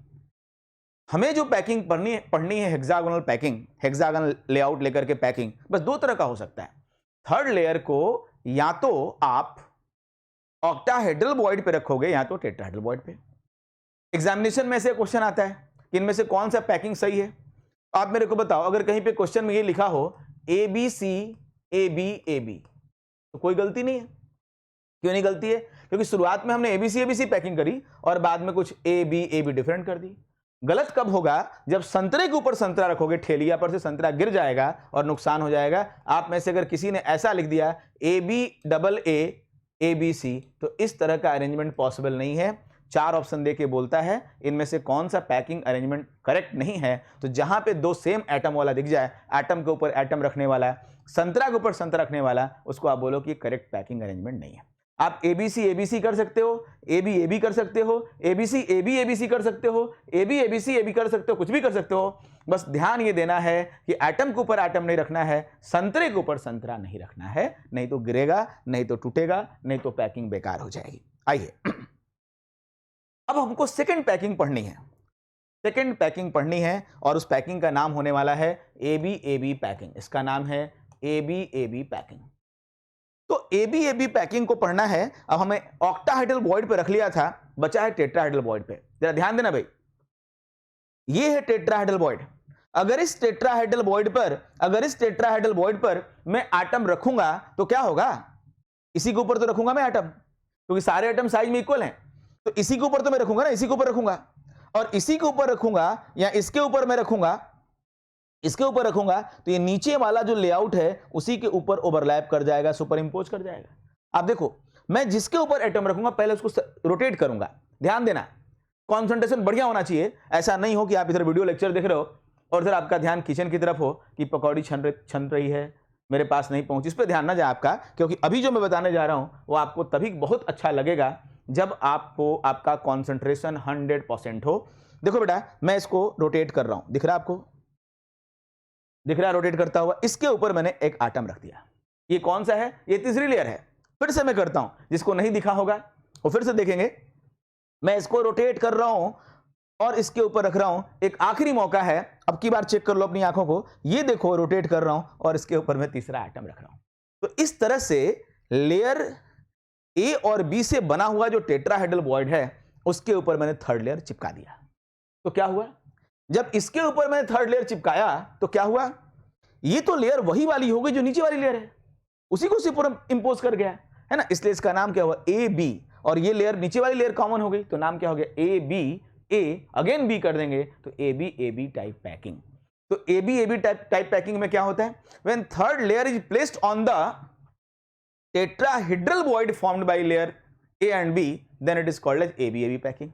हमें जो पैकिंग पढ़नी है हेक्सागोनल पैकिंग, हेक्सागोनल लेआउट लेकर के पैकिंग, बस 2 तरह का हो सकता है। थर्ड लेयर को या तो आप ऑक्टाहेड्रल बॉइड पे रखोगे या तो टेट्राहेड्रल बॉइड पे। एग्जामिनेशन में से क्वेश्चन आता है कि इनमें से कौन सा पैकिंग सही है। आप मेरे को बताओ, अगर कहीं पे क्वेश्चन में ये लिखा हो ए बी सी ए बी तो कोई गलती नहीं है। क्यों नहीं गलती है? क्योंकि शुरुआत में हमने एबीसी पैकिंग करी और बाद में कुछ ए बी डिफरेंट कर दी। गलत कब होगा? जब संतरे के ऊपर संतरा रखोगे, ठेलिया पर से संतरा गिर जाएगा और नुकसान हो जाएगा। आप में से अगर किसी ने ऐसा लिख दिया ए बी सी तो इस तरह का अरेंजमेंट पॉसिबल नहीं है। 4 ऑप्शन दे के बोलता है इनमें से कौन सा पैकिंग अरेंजमेंट करेक्ट नहीं है। तो जहां पे 2 सेम एटम वाला दिख जाए, एटम के ऊपर एटम रखने वाला, संतरा के ऊपर संतरा रखने वाला, उसको आप बोलो कि करेक्ट पैकिंग अरेंजमेंट नहीं है। आप एबीसी कर सकते हो, ए बी कर सकते हो, एबीसी कर सकते हो, ए बी कर सकते हो, कुछ भी कर सकते हो। बस ध्यान ये देना है कि एटम के ऊपर एटम नहीं रखना है, संतरे के ऊपर संतरा नहीं रखना है, नहीं तो गिरेगा, नहीं तो टूटेगा, नहीं तो पैकिंग बेकार हो जाएगी। आइए अब हमको सेकंड पैकिंग पढ़नी है। सेकंड पैकिंग पढ़नी है और उस पैकिंग का नाम होने वाला है एबी पैकिंग। इसका नाम है एबी पैकिंग। तो एबी पैकिंग को पढ़ना है। अब हमें ऑक्टाहेड्रल बॉइड पे रख लिया था, बचा है टेट्राहेड्रल बॉइड पे। जरा ध्यान देना भाई, ये है टेट्राहेड्रल बॉइड। अगर इस टेट्राहेड्रल बॉइड पर मैं एटम रखूंगा तो क्या होगा? इसी के ऊपर तो रखूंगा मैं एटम, क्योंकि सारे एटम साइज में इक्वल हैं। तो इसी के ऊपर तो मैं रखूंगा ना, इसी के ऊपर रखूंगा और इसी के ऊपर रखूंगा या इसके ऊपर मैं रखूंगा, इसके ऊपर रखूंगा तो ये नीचे वाला जो लेआउट है उसी के ऊपर ओवरलैप कर जाएगा, सुपर इंपोज कर जाएगा। आप देखो, मैं जिसके ऊपर एटम रखूंगा पहले उसको रोटेट करूंगा। ध्यान देना, कॉन्सेंट्रेशन बढ़िया होना चाहिए। ऐसा नहीं हो कि आप इधर वीडियो लेक्चर देख रहे हो और इधर आपका ध्यान किचन की तरफ हो कि पकौड़ी छन रही है, मेरे पास नहीं पहुंची। इस पर ध्यान ना जाए आपका, क्योंकि अभी जो मैं बताने जा रहा हूं वो आपको तभी बहुत अच्छा लगेगा जब आपको आपका कॉन्सेंट्रेशन 100% हो। देखो बेटा, मैं इसको रोटेट कर रहा हूं, दिख रहा है आपको? दिख रहा है रोटेट करता हुआ? इसके ऊपर मैंने एक एटम रख दिया। ये कौन सा है? ये तीसरी लेयर है। फिर से मैं करता हूं, जिसको नहीं दिखा होगा वो फिर से देखेंगे। मैं इसको रोटेट कर रहा हूं और इसके ऊपर रख रहा हूं। एक आखिरी मौका है, अब की बार चेक कर लो अपनी आंखों को। ये देखो, रोटेट कर रहा हूं और इसके ऊपर मैं तीसरा एटम रख रहा हूं। तो इस तरह से लेयर ए और बी से बना हुआ जो टेट्राहेड्रल बॉइड है उसके ऊपर मैंने थर्ड लेयर चिपका दिया। तो क्या हुआ? जब इसके ऊपर मैंने थर्ड लेयर चिपकाया तो क्या हुआ? ये तो लेयर वही वाली हो गई जो नीचे वाली लेयर है, उसी को सुपर इंपोज कर गया है ना। इसलिए इसका नाम क्या हुआ? A B. और ये लेयर नीचे वाली लेयर कॉमन हो गई तो नाम क्या हो गया? A B. A again B कर देंगे तो ए बी टाइप पैकिंग। तो ए बी टाइप पैकिंग में क्या होता है? When third layer is placed on the tetrahedral void formed by layer A and B, then it is called as AB packing.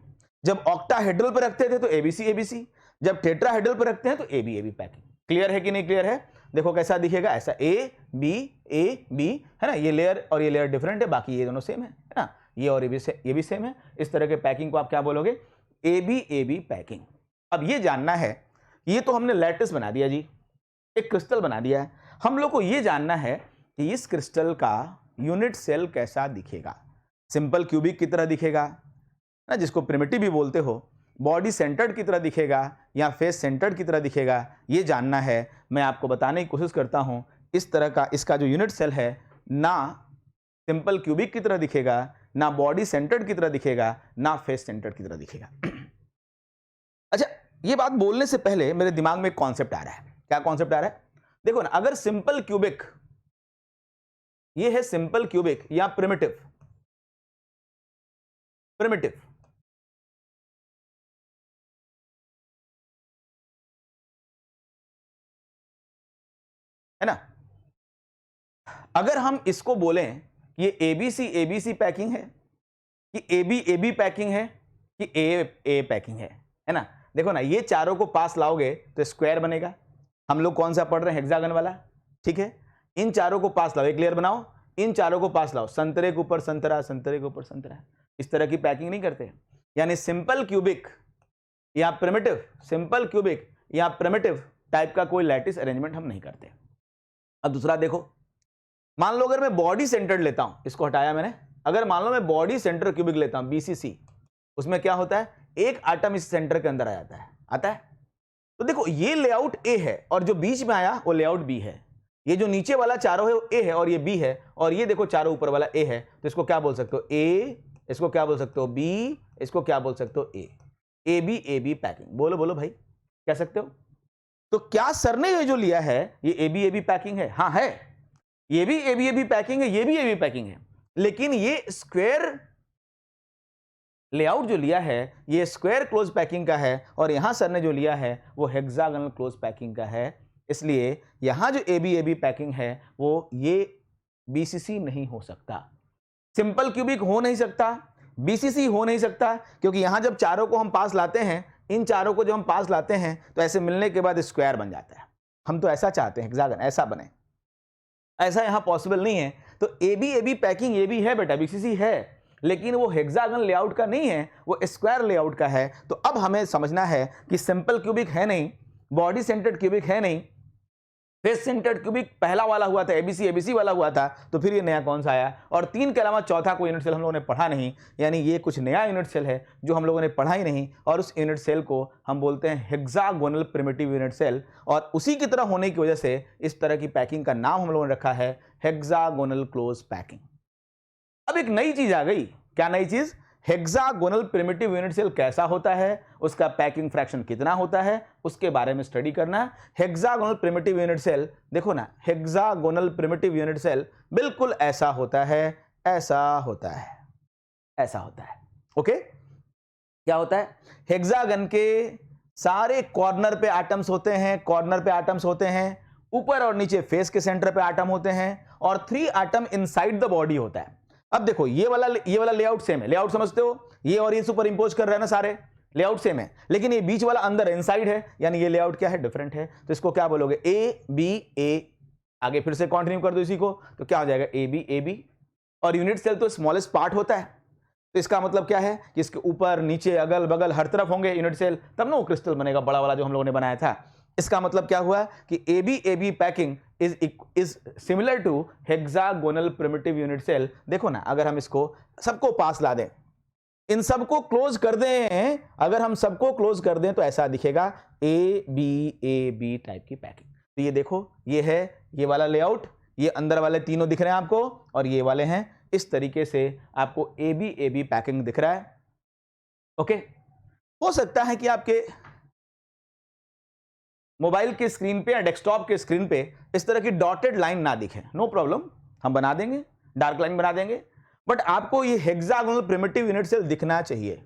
जब octahedral पर रखते थे तो ABC, जब tetrahedral पर रखते हैं तो AB पैकिंग। क्लियर है कि नहीं क्लियर है? देखो कैसा दिखेगा, ऐसा A B है ना। ये लेयर और ये लेयर डिफरेंट है, बाकी ये दोनों सेम है ना। ये और ये भी सेम है। इस तरह के पैकिंग को आप क्या बोलोगे? AB packing. अब ये जानना है, ये तो हमने लैटिस बना दिया जी, एक क्रिस्टल बना दिया है। हम लोग को ये जानना है कि इस क्रिस्टल का यूनिट सेल कैसा दिखेगा। सिंपल क्यूबिक की तरह दिखेगा ना, जिसको प्रिमिटिव भी बोलते हो, बॉडी सेंटर्ड की तरह दिखेगा या फेस सेंटर्ड की तरह दिखेगा, ये जानना है। मैं आपको बताने की कोशिश करता हूं। इस तरह का इसका जो यूनिट सेल है ना सिंपल क्यूबिक की तरह दिखेगा, ना बॉडी सेंटर्ड की तरह दिखेगा, ना फेस सेंटर्ड की तरह दिखेगा। अच्छा, ये बात बोलने से पहले मेरे दिमाग में एक कॉन्सेप्ट आ रहा है। क्या कॉन्सेप्ट आ रहा है? देखो ना, अगर सिंपल क्यूबिक, ये है सिंपल क्यूबिक या प्रिमिटिव, प्रिमिटिव है ना, अगर हम इसको बोलें ये एबीसी पैकिंग है कि एबी पैकिंग है कि ए पैकिंग है ना। देखो ना, ये चारों को पास लाओगे तो स्क्वायर बनेगा। हम लोग कौन सा पढ़ रहे हैं, हेक्सागन वाला, ठीक है। इन चारों को पास लाओ, एक लेयर बनाओ, इन चारों को पास लाओ, संतरे के ऊपर संतरा, संतरे के ऊपर संतरा, इस तरह की पैकिंग नहीं करते। यानी सिंपल क्यूबिक या प्रिमिटिव, सिंपल क्यूबिक या प्रिमिटिव टाइप का कोई लैटिस अरेंजमेंट हम नहीं करते। अब दूसरा देखो, मान लो अगर मैं बॉडी सेंटर्ड लेता हूं, इसको हटाया मैंने, अगर मान लो मैं बॉडी सेंटर क्यूबिक लेता हूं बीसीसी, उसमें क्या होता है, एक आटम इस सेंटर के अंदर आ जाता है, आता है। तो देखो ये लेआउट ए है और जो बीच में आया वो लेआउट बी है। ये जो नीचे वाला चारों है वो ए है और ये बी है, और ये देखो चारों ऊपर वाला ए है, तो इसको क्या बोल सकते हो, ए, इसको क्या बोल सकते हो, बी, इसको क्या बोल सकते हो, ए बी पैकिंग। बोलो बोलो भाई, कह सकते हो। तो क्या सर ने ये जो लिया है ये ए बी पैकिंग है? हाँ है, ये भी ए बी पैकिंग है, ये भी ए बी पैकिंग है, लेकिन ये स्क्वायर लेआउट जो लिया है ये स्क्वायर क्लोज पैकिंग का है, और यहां सर ने जो लिया है वो हेक्सागोनल क्लोज पैकिंग का है। इसलिए यहां जो ए बी पैकिंग है वो ये बीसीसी नहीं हो सकता, सिंपल क्यूबिक हो नहीं सकता, बीसीसी हो नहीं सकता, क्योंकि यहां जब चारों को हम पास लाते हैं, इन चारों को जब हम पास लाते हैं तो ऐसे मिलने के बाद स्क्वायर बन जाता है। हम तो ऐसा चाहते हैं, हेक्सागन ऐसा बने, ऐसा यहां पॉसिबल नहीं है। तो ए बी पैकिंग ये भी है बेटा, बीसीसी है, लेकिन वो हेक्सागन लेआउट का नहीं है, वो स्क्वायर लेआउट का है। तो अब हमें समझना है कि सिंपल क्यूबिक है नहीं, बॉडी सेंटर्ड क्यूबिक है नहीं, फेस सेंटर्ड क्यूबिक पहला वाला हुआ था, एबीसी वाला हुआ था, तो फिर ये नया कौन सा आया? और 3 के अलावा चौथा कोई यूनिट सेल हम लोगों ने पढ़ा नहीं, यानी ये कुछ नया यूनिट सेल है जो हम लोगों ने पढ़ा ही नहीं, और उस यूनिट सेल को हम बोलते हैं हेक्सागोनल प्रिमिटिव यूनिट सेल, और उसी की तरह होने की वजह से इस तरह की पैकिंग का नाम हम लोगों ने रखा है हेक्सागोनल क्लोज पैकिंग। अब एक नई चीज आ गई, क्या नई चीज? हेक्सागोनल प्रिमिटिव यूनिट सेल कैसा होता है, उसका पैकिंग फ्रैक्शन कितना होता है, उसके बारे में स्टडी करना। हेक्सागोनल प्रिमिटिव यूनिट सेल, देखो ना, हेक्सागोनल प्रिमिटिव यूनिट सेल बिल्कुल ऐसा होता है, ऐसा होता है, ऐसा होता है। ओके, क्या होता है? हेक्सागन के सारे कॉर्नर पे एटम्स होते हैं, कॉर्नर पे एटम्स होते हैं, ऊपर और नीचे फेस के सेंटर पे एटम होते हैं, और 3 एटम इनसाइड द बॉडी होता है। अब देखो ये वाला लेआउट सेम है, लेआउट समझते हो, ये और ये सुपर इंपोज कर रहे हैं ना, सारे लेआउट सेम है, लेकिन ये बीच वाला अंदर इनसाइड है, यानी ये लेआउट क्या है, डिफरेंट है। तो इसको क्या बोलोगे, ए बी ए, आगे फिर से कंटिन्यू कर दो इसी को, तो क्या हो जाएगा, ए बी, और यूनिट सेल तो स्मॉलेस्ट पार्ट होता है, तो इसका मतलब क्या है कि इसके ऊपर नीचे अगल बगल हर तरफ होंगे यूनिट सेल, तब ना वो क्रिस्टल बनेगा बड़ा वाला जो हम लोगों ने बनाया था। इसका मतलब क्या हुआ कि A B packing is similar to hexagonal primitive unit cell. देखो ना, अगर हम इसको सबको पास ला दें, इन सबको क्लोज कर दें, अगर हम सबको क्लोज कर दें तो ऐसा दिखेगा ए बी टाइप की पैकिंग। तो ये देखो, ये है ये वाला लेआउट, ये अंदर वाले तीनों दिख रहे हैं आपको, और ये वाले हैं, इस तरीके से आपको ए बी पैकिंग दिख रहा है। ओके, हो सकता है कि आपके मोबाइल के स्क्रीन पे या डेस्कटॉप के स्क्रीन पे इस तरह की डॉटेड लाइन ना दिखे, नो प्रॉब्लम, हम बना देंगे, डार्क लाइन बना देंगे, बट आपको ये हेक्सागोनल प्रिमिटिव यूनिट सेल दिखना चाहिए।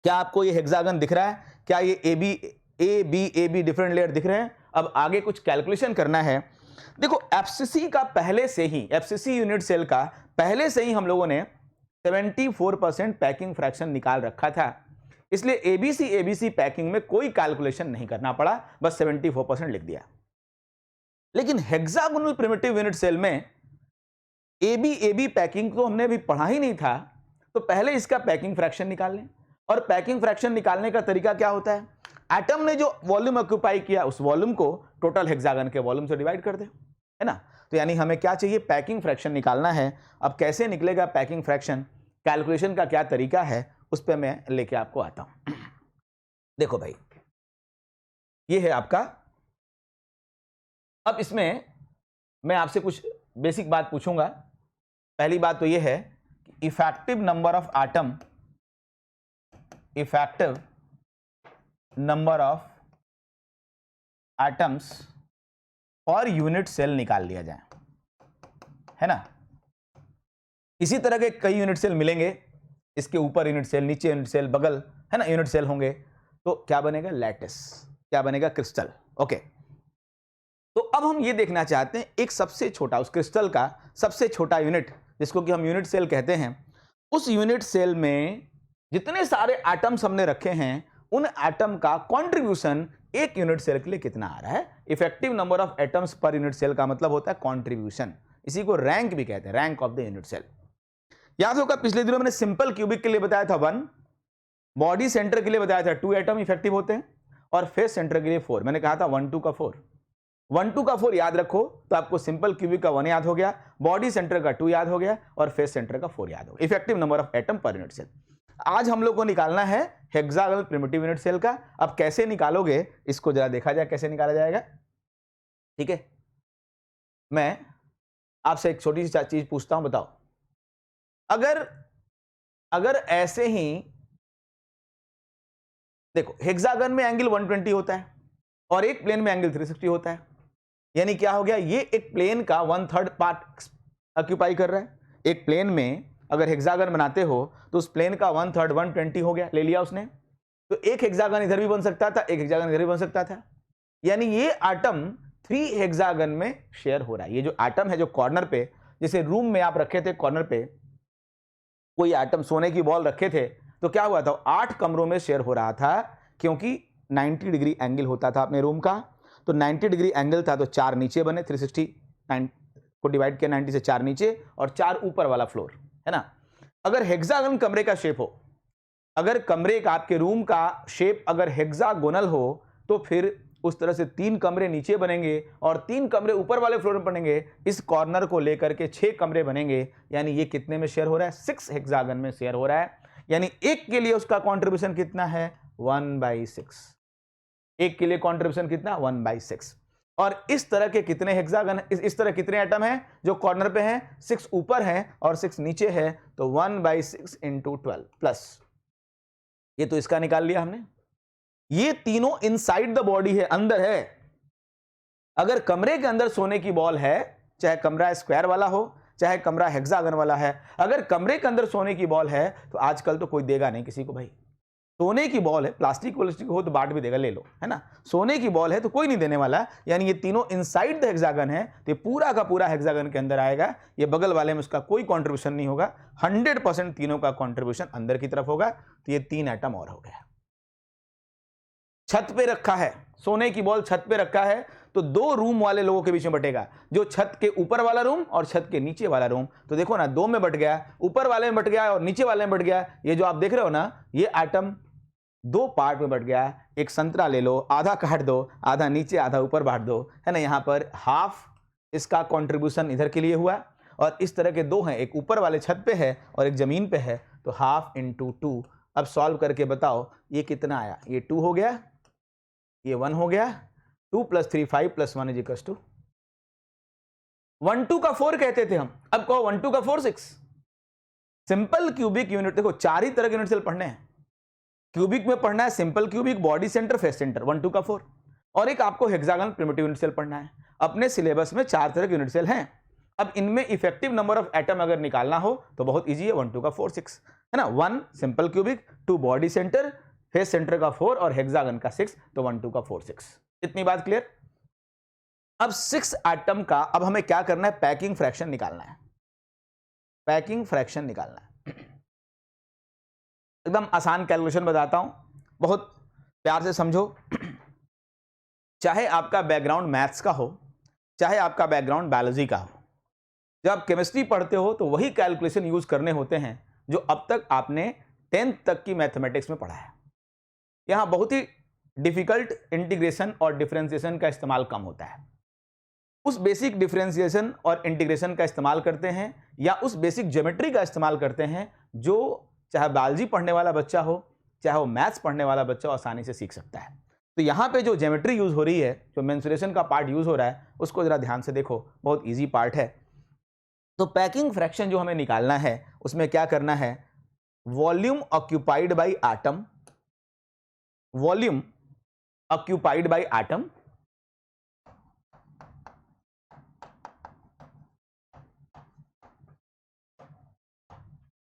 क्या आपको ये हेक्सागन दिख रहा है? क्या ये ए बी डिफरेंट लेयर दिख रहे हैं? अब आगे कुछ कैलकुलेशन करना है। देखो, एफसीसी का पहले से ही, एफसीसी यूनिट सेल का पहले से ही हम लोगों ने 74% पैकिंग फ्रैक्शन निकाल रखा था, इसलिए एबीसी पैकिंग में कोई कैलकुलेशन नहीं करना पड़ा, बस 74% लिख दिया। लेकिन हेक्सागोनल प्रिमिटिव यूनिट सेल में ए बी पैकिंग तो हमने अभी पढ़ा ही नहीं था, तो पहले इसका पैकिंग फ्रैक्शन निकाल लें। और पैकिंग फ्रैक्शन निकालने का तरीका क्या होता है? एटम ने जो वॉल्यूम ऑक्यूपाई किया उस वॉल्यूम को टोटल हेक्सागन के वॉल्यूम से डिवाइड कर दे, है ना। तो यानी हमें क्या चाहिए, पैकिंग फ्रैक्शन निकालना है। अब कैसे निकलेगा पैकिंग फ्रैक्शन, कैलकुलेशन का क्या तरीका है, उस पर मैं लेके आपको आता हूं। देखो भाई, ये है आपका, अब इसमें मैं आपसे कुछ बेसिक बात पूछूंगा। पहली बात तो ये है कि effective number of atom, effective number of atoms और यूनिट सेल निकाल लिया जाए, है ना। इसी तरह के कई यूनिट सेल मिलेंगे, इसके ऊपर यूनिट सेल, नीचे यूनिट सेल, बगल, है ना, यूनिट सेल होंगे, तो क्या बनेगा, लैटिस, क्या बनेगा, क्रिस्टल। ओके, तो अब हम ये देखना चाहते हैं एक सबसे छोटा, उस क्रिस्टल का सबसे छोटा यूनिट, जिसको कि हम यूनिट सेल कहते हैं, उस यूनिट सेल में जितने सारे एटम्स हमने रखे हैं, उन एटम का कंट्रीब्यूशन एक यूनिट सेल के लिए कितना आ रहा है। Effective number of atoms per unit cell का मतलब होता है कंट्रीब्यूशन, इसी को रैंक भी कहते हैं, rank of the unit cell. याद होगा पिछले दिनों मैंने सिंपल क्यूबिक के लिए बताया था 1, बॉडी सेंटर के लिए बताया था 2 एटम इफेक्टिव होते हैं, और फेस सेंटर के लिए 4। मैंने कहा था 1 2 का 4, 1 2 का 4 याद रखो तो आपको सिंपल क्यूबिक का 1 याद हो गया, बॉडी सेंटर का 2 याद हो गया, और फेस सेंटर का 4 याद हो गया। Effective number of atom per unit cell. आज हम लोग को निकालना है हेक्सागोनल प्रिमिटिव यूनिट सेल का। अब कैसे निकालोगे इसको जरा देखा जाए, कैसे निकाला जाएगा। ठीक है, मैं आपसे एक छोटी सी चीज पूछता हूं, बताओ, अगर ऐसे ही देखो, हेक्सागन में एंगल 120 होता है और एक प्लेन में एंगल 360 होता है, यानी क्या हो गया, ये एक प्लेन का 1/3 पार्ट ऑक्यूपाई कर रहा है। एक प्लेन में अगर हेक्सागन बनाते हो तो उस प्लेन का 1/3 120 हो गया, ले लिया उसने। तो एक हेक्सागन इधर भी बन सकता था, एक हेक्सागन इधर भी बन सकता था, यानी ये आटम 3 हेक्सागन में शेयर हो रहा है। ये जो आटम है, जो कॉर्नर पे, जैसे रूम में आप रखे थे कॉर्नर पे कोई आटम, सोने की बॉल रखे थे, तो क्या हुआ था, 8 कमरों में शेयर हो रहा था, क्योंकि 90 डिग्री एंगल होता था अपने रूम का। तो 90 डिग्री एंगल था तो 4 नीचे बने, 360 को डिवाइड किया 90 से, 4 नीचे और 4 ऊपर वाला फ्लोर, है ना। अगर हेक्सागन कमरे का शेप हो, अगर कमरे का, आपके रूम का शेप अगर हेक्सागोनल हो, तो फिर उस तरह से 3 कमरे नीचे बनेंगे और 3 कमरे ऊपर वाले फ्लोर में बनेंगे। इस कॉर्नर को लेकर के 6 कमरे बनेंगे, यानी ये कितने में शेयर हो रहा है, 6 हेक्सागन में शेयर हो रहा है। यानी एक के लिए उसका कंट्रीब्यूशन कितना है, 1/6। एक के लिए कंट्रीब्यूशन कितना, 1/6। और इस तरह के कितने हेक्सागन, इस तरह कितने एटम हैं जो कॉर्नर पे हैं, 6 ऊपर हैं और 6 नीचे है, तो 1/6 × 12 प्लस, ये तो इसका निकाल लिया हमने। ये तीनों इनसाइड द बॉडी है, अंदर है। अगर कमरे के अंदर सोने की बॉल है, चाहे कमरा स्क्वायर वाला हो, चाहे कमरा हेक्सागन वाला है, अगर कमरे के अंदर सोने की बॉल है तो आजकल तो कोई देगा नहीं किसी को भाई। सोने की बॉल है, प्लास्टिक व्लास्टिक हो तो बांट भी देगा, ले लो, है ना। सोने की बॉल है तो कोई नहीं देने वाला, यानी ये तीनों इनसाइड द हेक्सागन है, तो ये पूरा का पूरा हेक्सागन के अंदर आएगा। ये बगल वाले में उसका कोई कंट्रीब्यूशन नहीं होगा, 100% तीनों का कंट्रीब्यूशन अंदर की तरफ होगा। तो ये 3 एटम और हो गया। छत पे रखा है, सोने की बॉल छत पे रखा है, तो 2 रूम वाले लोगों के बीच में बटेगा, जो छत के ऊपर वाला रूम और छत के नीचे वाला रूम। तो देखो ना, 2 में बट गया, ऊपर वाले में बट गया और नीचे वाले में बट गया। ये जो आप देख रहे हो ना, ये एटम 2 पार्ट में बट गया। एक संतरा ले लो, आधा काट दो, आधा नीचे आधा ऊपर बांट दो, है ना। यहां पर हाफ इसका कंट्रीब्यूशन इधर के लिए हुआ, और इस तरह के 2 हैं, एक ऊपर वाले छत पे है और एक जमीन पे है, तो हाफ × 2। अब सॉल्व करके बताओ ये कितना आया, ये 2 हो गया, ये 1 हो गया, 2 + 3 5 + 1 = 2। 1 2 का 4 कहते थे हम, अब कहो 1 2 का 4 6। सिंपल क्यूबिक यूनिट, देखो 4 ही तरह के यूनिट सेल पढ़ने हैं। क्यूबिक में पढ़ना है simple cubic, body centre, face centre, 1 2 का 4, और एक आपको हेक्सागोनल प्रिमिटिव यूनिट सेल पढ़ना है। अपने सिलेबस में 4 तरह के यूनिट सेल हैं। अब इनमें इफेक्टिव नंबर ऑफ एटम अगर निकालना हो तो बहुत इजी है, 1 2 का 4 6, है ना। 1 simple cubic, 2 body centre, face centre का 4 और हेक्सागन का 6, तो 1 2 का 4 6। इतनी बात क्लियर। अब 6 एटम का अब हमें क्या करना है, पैकिंग फ्रैक्शन निकालना है। पैकिंग फ्रैक्शन निकालना है, एकदम आसान कैलकुलेशन बताता हूं, बहुत प्यार से समझो। चाहे आपका बैकग्राउंड मैथ्स का हो, चाहे आपका बैकग्राउंड बायोलॉजी का हो, जब आप केमिस्ट्री पढ़ते हो तो वही कैलकुलेशन यूज करने होते हैं जो अब तक आपने 10th तक की मैथमेटिक्स में पढ़ा है। यहां बहुत ही डिफिकल्ट इंटीग्रेशन और डिफरेंशिएशन का इस्तेमाल कम होता है। उस बेसिक डिफरेंशिएशन और इंटीग्रेशन का इस्तेमाल करते हैं, या उस बेसिक ज्योमेट्री का इस्तेमाल करते हैं, जो चाहे बायोलॉजी पढ़ने वाला बच्चा हो, चाहे वो मैथ्स पढ़ने वाला बच्चा हो, आसानी से सीख सकता है। तो यहाँ पे जो ज्योमेट्री यूज हो रही है, जो मेंसुरेशन का पार्ट यूज हो रहा है, उसको जरा ध्यान से देखो, बहुत इजी पार्ट है। तो पैकिंग फ्रैक्शन जो हमें निकालना है, उसमें क्या करना है, volume occupied by atom, volume occupied by atom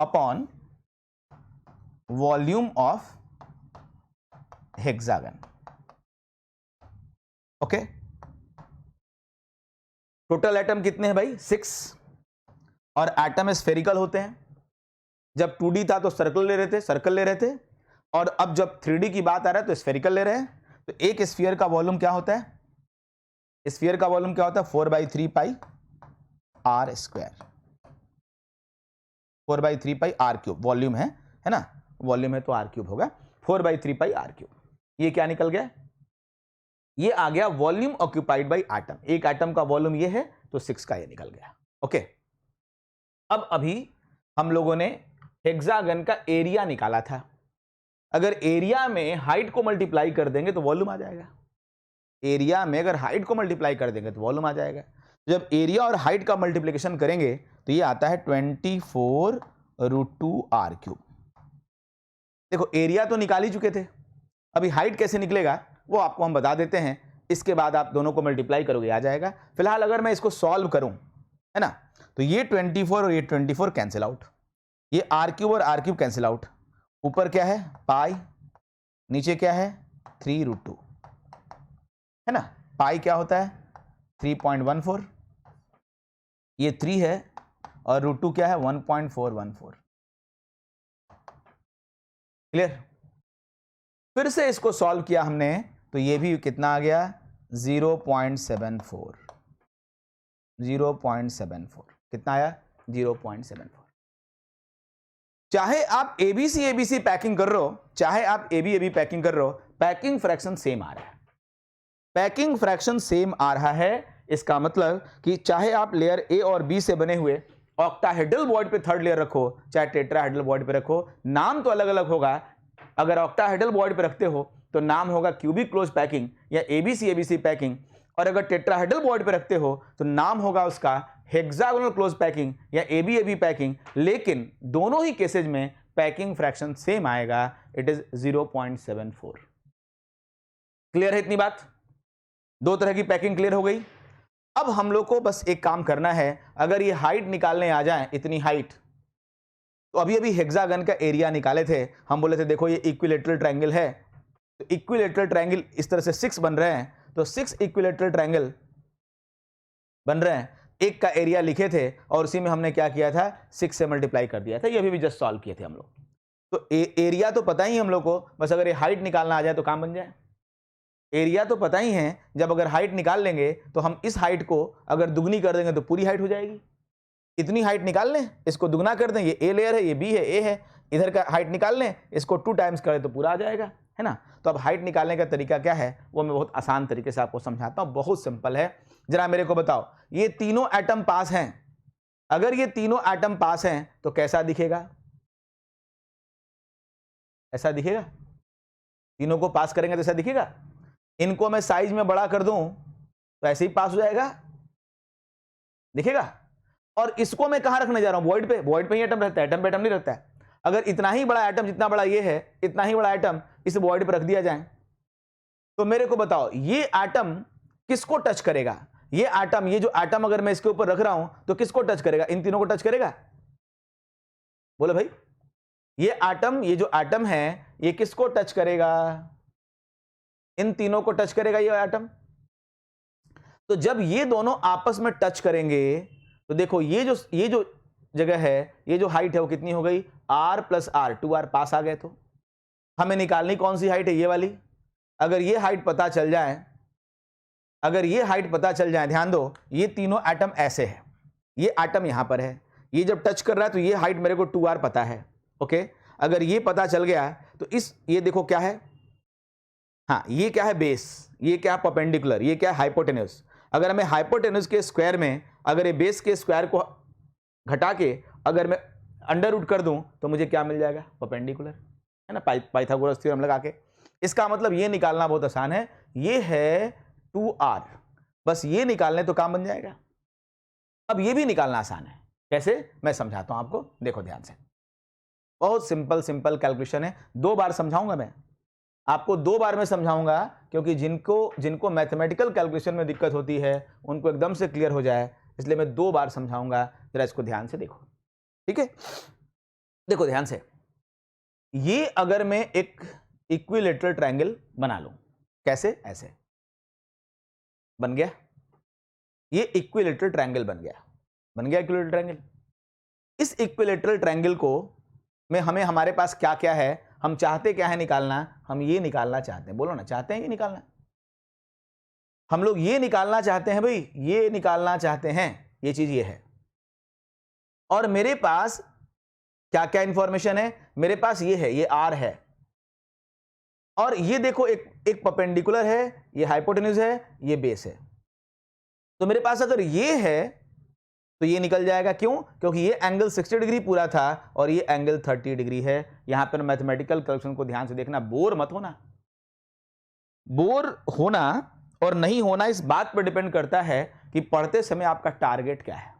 upon volume of hexagon. Okay, total atom कितने हैं भाई? 6, और एटम स्फेरिकल होते हैं। जब 2D था तो सर्कल ले रहे थे, और अब जब 3D की बात आ रहा है तो स्फेरिकल ले रहे हैं। तो एक स्फीयर का वॉल्यूम क्या होता है? स्फीयर का वॉल्यूम क्या होता है? 4/3 pi r square, 4/3 pi r cube volume है ना? वॉल्यूम है तो आर क्यूब होगा, 4/3 पाई आर क्यूब। ये क्या निकल गया? ये आ गया वॉल्यूम ऑक्यूपाइड बाई एटम। एक एटम का वॉल्यूम ये है तो 6 का ये निकल गया। ओके, अब अभी हम लोगों ने हेक्सागन का एरिया निकाला था। अगर एरिया में हाइट को मल्टीप्लाई कर देंगे तो वॉल्यूम आ जाएगा। एरिया में अगर हाइट को मल्टीप्लाई कर देंगे तो वॉल्यूम आ जाएगा। जब एरिया और हाइट का मल्टीप्लिकेशन करेंगे तो ये आता है 24√2 आर क्यूब। देखो, एरिया तो निकाल ही चुके थे, अभी हाइट कैसे निकलेगा वो आपको हम बता देते हैं। इसके बाद आप दोनों को मल्टीप्लाई करोगे आ जाएगा। फिलहाल अगर मैं इसको सॉल्व करूं, है ना, तो ये 24 और ये 24 कैंसिल आउट, ये आर क्यूब और आर क्यूब कैंसिल आउट। ऊपर क्या है? पाई, नीचे क्या है? 3√2, है ना? पाई क्या होता है? 3.14, ये 3 है, और √2 क्या है? 1.414। क्लियर? फिर से इसको सॉल्व किया हमने तो ये भी कितना आ गया? 0.74, 0.74 कितना आया? 0.74। चाहे आप एबीसी पैकिंग कर रहे हो, चाहे आप एबी पैकिंग कर रहे हो, पैकिंग फ्रैक्शन सेम आ रहा है। पैकिंग फ्रैक्शन सेम आ रहा है, इसका मतलब कि चाहे आप लेयर ए और बी से बने हुए ऑक्टाहेड्रल बॉडी पे थर्ड लेयर रखो, चाहे टेट्राहेड्रल बॉडी पे रखो, नाम तो अलग अलग होगा। अगर ऑक्टाहेड्रल बॉडी पे रखते हो तो नाम होगा क्यूबिक क्लोज पैकिंग या एबीसी पैकिंग, और अगर टेट्राहेड्रल बॉडी पे रखते हो तो नाम होगा उसका हेक्सागोनल क्लोज पैकिंग या एबी पैकिंग। लेकिन दोनों ही केसेज में पैकिंग फ्रैक्शन सेम आएगा, इट इज 0.74। क्लियर है इतनी बात? दो तरह की पैकिंग क्लियर हो गई। अब हम लोग को बस एक काम करना है, अगर ये हाइट निकालने आ जाए, इतनी हाइट, तो अभी हेक्सागन का एरिया निकाले थे, हम बोले थे देखो ये इक्विलेटरल ट्रायंगल है, तो इक्विलेटरल ट्रायंगल इस तरह से 6 बन रहे हैं, तो 6 इक्विलेटरल ट्रायंगल बन रहे हैं। एक का एरिया लिखे थे और उसी में हमने क्या किया था? 6 से मल्टीप्लाई कर दिया था। ये अभी भी जस्ट सॉल्व किए थे हम लोग। तो एरिया तो पता ही हम लोग को, बस अगर ये हाइट निकालना आ जाए तो काम बन जाए। एरिया तो पता ही है, जब अगर हाइट निकाल लेंगे तो हम इस हाइट को अगर दुगनी कर देंगे तो पूरी हाइट हो जाएगी। इतनी हाइट निकाल लें, इसको दुगना कर दें, ये ए लेयर है, ये बी है, ए है, इधर का हाइट निकाल लें, इसको 2 टाइम्स करें तो पूरा आ जाएगा, है ना? तो अब हाइट निकालने का तरीका क्या है वो मैं बहुत आसान तरीके से आपको समझाता हूं, बहुत सिंपल है। जरा मेरे को बताओ, ये तीनों एटम पास हैं, अगर ये तीनों एटम पास हैं तो कैसा दिखेगा? ऐसा दिखेगा। तीनों को पास करेंगे तो ऐसा दिखेगा। इनको मैं साइज में बड़ा कर दूं तो ऐसे ही पास हो जाएगा, दिखेगा। और इसको मैं कहां रखने जा रहा हूं? वॉइड पे। वॉइड पे ही एटम रहता है, एटम पे एटम नहीं रहता है। अगर इतना ही बड़ा एटम, जितना बड़ा ये है, इतना ही बड़ा एटम इस वॉइड पे रख दिया जाए तो मेरे को बताओ ये एटम किसको टच करेगा? ये एटम, ये जो एटम अगर मैं इसके ऊपर रख रहा हूं तो किसको टच करेगा? इन तीनों को टच करेगा। बोलो भाई, ये एटम, ये जो एटम है ये किसको टच करेगा? इन तीनों को टच करेगा ये एटम। तो जब ये दोनों आपस में टच करेंगे तो देखो ये जो जगह है, ये जो हाइट है वो कितनी हो गई? r + r, 2r पास आ गए। तो हमें निकालनी कौन सी हाइट है? ये वाली। अगर ये हाइट पता चल जाए, अगर ये हाइट पता चल जाए, ध्यान दो, ये तीनों एटम ऐसे है, ये एटम यहां पर है, ये जब टच कर रहा है तो ये हाइट मेरे को 2r पता है। ओके, अगर ये पता चल गया तो ये देखो क्या है, हाँ ये क्या है? बेस। ये क्या है? परपेंडिकुलर। ये क्या है? हाइपोटेन्यूज। अगर हमें हाइपोटेन्यूज के स्क्वायर में अगर ये बेस के स्क्वायर को घटा के अगर मैं अंडर रूट कर दूं तो मुझे क्या मिल जाएगा? परपेंडिकुलर, है ना? पाइथागोरस थ्योरम लगा के। इसका मतलब ये निकालना बहुत आसान है, ये है 2r, बस ये निकालने तो काम बन जाएगा। अब ये भी निकालना आसान है, कैसे? मैं समझाता हूं आपको, देखो ध्यान से। बहुत सिंपल कैलकुलेशन है, 2 बार समझाऊंगा मैं आपको, 2 बार में समझाऊंगा, क्योंकि जिनको मैथमेटिकल कैलकुलेशन में दिक्कत होती है उनको एकदम से क्लियर हो जाए, इसलिए मैं 2 बार समझाऊंगा। जरा इसको ध्यान से देखो, ठीक है? देखो ध्यान से, ये अगर मैं एक इक्विलेटरल ट्रायंगल बना लूं, कैसे? ऐसे बन गया, ये इक्विलेटरल ट्रायंगल बन गया इक्विलेटरल ट्रायंगल। इस इक्विलेटरल ट्रायंगल को में हमें, हमारे पास क्या क्या है, हम चाहते क्या है निकालना, हम ये निकालना चाहते हैं, बोलो ना, चाहते हैं ये निकालना, हम लोग ये निकालना चाहते हैं भाई, ये निकालना चाहते हैं, ये चीज ये है। और मेरे पास क्या क्या इंफॉर्मेशन है, मेरे पास ये है, ये आर है, और ये देखो एक परपेंडिकुलर है, ये हाइपोटेन्यूज है, ये बेस है। तो मेरे पास अगर ये है तो ये निकल जाएगा, क्यों? क्योंकि ये एंगल 60 डिग्री पूरा था और ये एंगल 30 डिग्री है। यहां पर मैथमेटिकल कैलकुलेशन को ध्यान से देखना, बोर मत होना। बोर होना और नहीं होना इस बात पर डिपेंड करता है कि पढ़ते समय आपका टारगेट क्या है।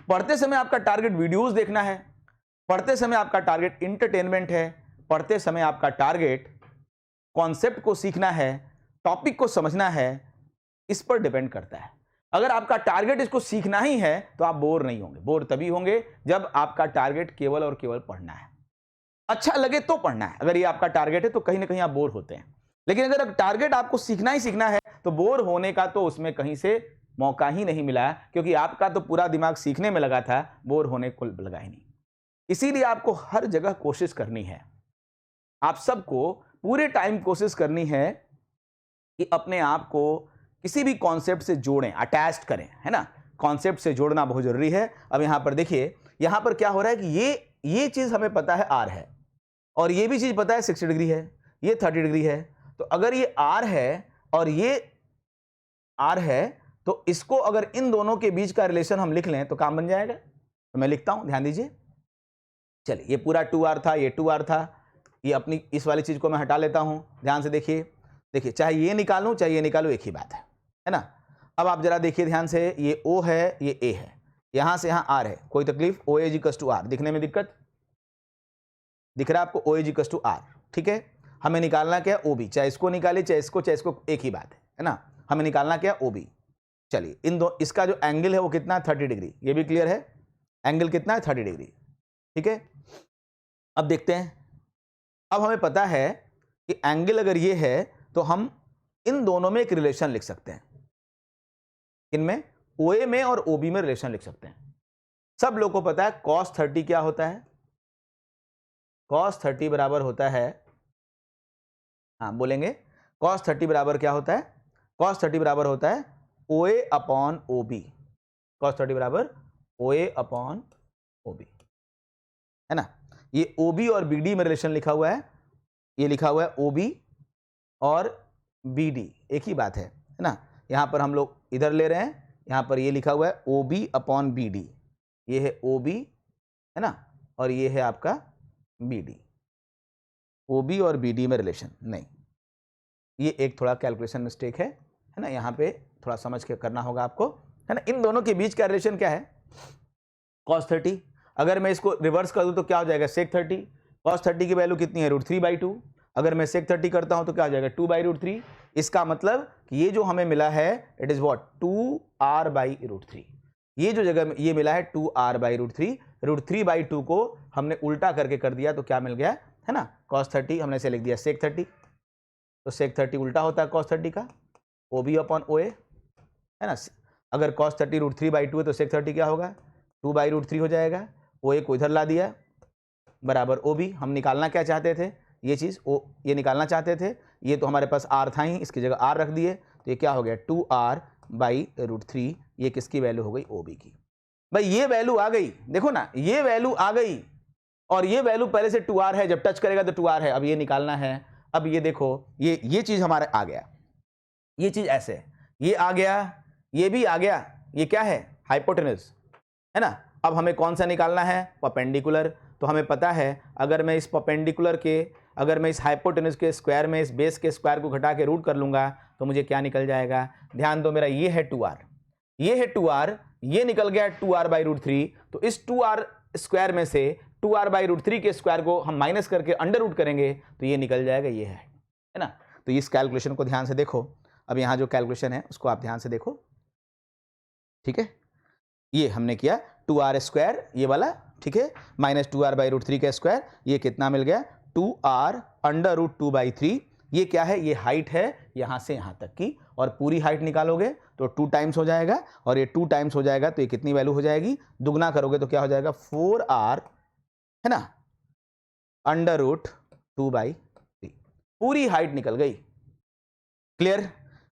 पढ़ते समय आपका टारगेट वीडियोस देखना है, पढ़ते समय आपका टारगेट इंटरटेनमेंट है, पढ़ते समय आपका टारगेट कॉन्सेप्ट को सीखना है, टॉपिक को समझना है, इस पर डिपेंड करता है। अगर आपका टारगेट इसको सीखना ही है तो आप बोर नहीं होंगे। बोर तभी होंगे जब आपका टारगेट केवल और केवल पढ़ना है, अच्छा लगे तो पढ़ना है। अगर ये आपका टारगेट है तो कहीं ना कहीं आप बोर होते हैं। लेकिन अगर टारगेट आपको सीखना ही सीखना है तो बोर होने का तो उसमें कहीं से मौका ही नहीं मिला, क्योंकि आपका तो पूरा दिमाग सीखने में लगा था, बोर होने को लगा ही नहीं। इसीलिए आपको हर जगह कोशिश करनी है, आप सबको पूरे टाइम कोशिश करनी है कि अपने आप को किसी भी कॉन्सेप्ट से जोड़ें, अटैच्ड करें, है ना। कॉन्सेप्ट से जोड़ना बहुत जरूरी है। अब यहां पर देखिए, यहां पर क्या हो रहा है कि ये चीज हमें पता है आर है, और ये भी चीज पता है 60 डिग्री है, ये 30 डिग्री है। तो अगर ये आर है और ये आर है, तो इसको अगर इन दोनों के बीच का रिलेशन हम लिख लें तो काम बन जाएगा। तो मैं लिखता हूं, ध्यान दीजिए। चलिए, ये पूरा 2r था, ये 2r था, ये अपनी इस वाली चीज को मैं हटा लेता हूं। ध्यान से देखिए, चाहे ये निकालूं चाहे ये निकालूं, एक ही बात है ना। अब आप जरा देखिए ध्यान से, ये O है, ये A है, यहां से यहां R है, कोई तकलीफ? OA=R, दिखने में दिक्कत दिख रहा है आपको? OA=R, ठीक है। हमें निकालना क्या है? OB, चाहे इसको निकालिए चाहे इसको, एक ही बात है ना। हमें निकालना क्या है? OB। चलिए, इन दो, इसका जो एंगल है वो कितना है? 30 डिग्री। ये भी क्लियर है, एंगल कितना है? 30 डिग्री, ठीक है। अब देखते हैं, अब हमें पता है कि एंगल अगर ये है तो हम इन दोनों में एक रिलेशन लिख सकते हैं। इनमें OA में और OB में रिलेशन लिख सकते हैं। सब लोग को पता है cos 30 क्या होता है? cos 30 बराबर होता है, हाँ बोलेंगे, cos 30 बराबर क्या होता है? cos 30 बराबर होता है OA/OB। cos 30 बराबर OA/OB, है ना। ये OB और BD में रिलेशन लिखा हुआ है, ये लिखा हुआ है OB और BD, एक ही बात है ना। यहां पर हम लोग इधर ले रहे हैं, यहां पर ये लिखा हुआ है OB/BD, ये है OB, है ना, और ये है आपका BD। OB और BD में रिलेशन नहीं, ये एक थोड़ा कैलकुलेशन मिस्टेक है ना, यहां पे थोड़ा समझ के करना होगा आपको, है ना। इन दोनों के बीच का रिलेशन क्या है? cos 30। अगर मैं इसको रिवर्स कर दूं तो क्या हो जाएगा? sec 30। cos 30 की वैल्यू कितनी है? √3/2। अगर मैं sec 30 करता हूं तो क्या हो जाएगा? 2/√3। इसका मतलब कि ये जो हमें मिला है, इट इज व्हाट? 2r/√3। ये जो जगह ये मिला है 2r/√3, √3/2 को हमने उल्टा करके कर दिया तो क्या मिल गया, है ना। cos 30 हमने से लिख दिया sec 30, तो sec 30 उल्टा होता है cos 30का, OB/OA, है ना। अगर cos 30 √3/2 है तो sec 30 क्या होगा? 2/√3 हो जाएगा। OA को इधर ला दिया, बराबर OB। हम निकालना क्या चाहते थे? ये चीज ये निकालना चाहते थे, ये तो हमारे पास R था ही, इसकी जगह R रख दिए, तो ये क्या हो गया? 2r/√3। ये किसकी वैल्यू हो गई? OB की। भाई ये वैल्यू आ गई, देखो ना, ये वैल्यू आ गई, और ये वैल्यू पहले से 2r है, जब टच करेगा तो 2r है। अब ये निकालना है, अब ये देखो, ये चीज हमारे आ गया, ये चीज ऐसे, ये आ गया, ये भी आ गया, ये क्या है? हाइपोटेन्यूज, है ना। अब हमें कौन सा निकालना है? परपेंडिकुलर। तो हमें पता है, अगर मैं इस परपेंडिकुलर के, अगर मैं इस हाइपोटेन्यूज के स्क्वायर में इस बेस के स्क्वायर को घटा के रूट कर लूंगा तो मुझे क्या निकल जाएगा? ध्यान दो, मेरा ये है 2r, ये है 2r, ये निकल गया 2r/√3। तो इस 2r स्क्वायर में से 2r/√3 के स्क्वायर को हम माइनस करके अंडर रूट करेंगे तो ये निकल जाएगा, ये है ना। तो इस कैलकुलेशन को ध्यान से देखो, अब यहां जो कैलकुलेशन है उसको आप ध्यान से देखो, ठीक है। ये हमने किया 2r² ये वाला, ठीक है, माइनस 2r/√3 का स्क्वायर, ये कितना मिल गया 2r√2/3। ये क्या है, ये हाइट है यहां से यहां तक की, और पूरी हाइट निकालोगे तो 2 टाइम्स हो जाएगा, और ये 2 टाइम्स हो जाएगा तो ये कितनी वैल्यू हो जाएगी, दुगना करोगे तो क्या हो जाएगा 4r, है ना, √2/3। पूरी हाइट निकल गई। क्लियर?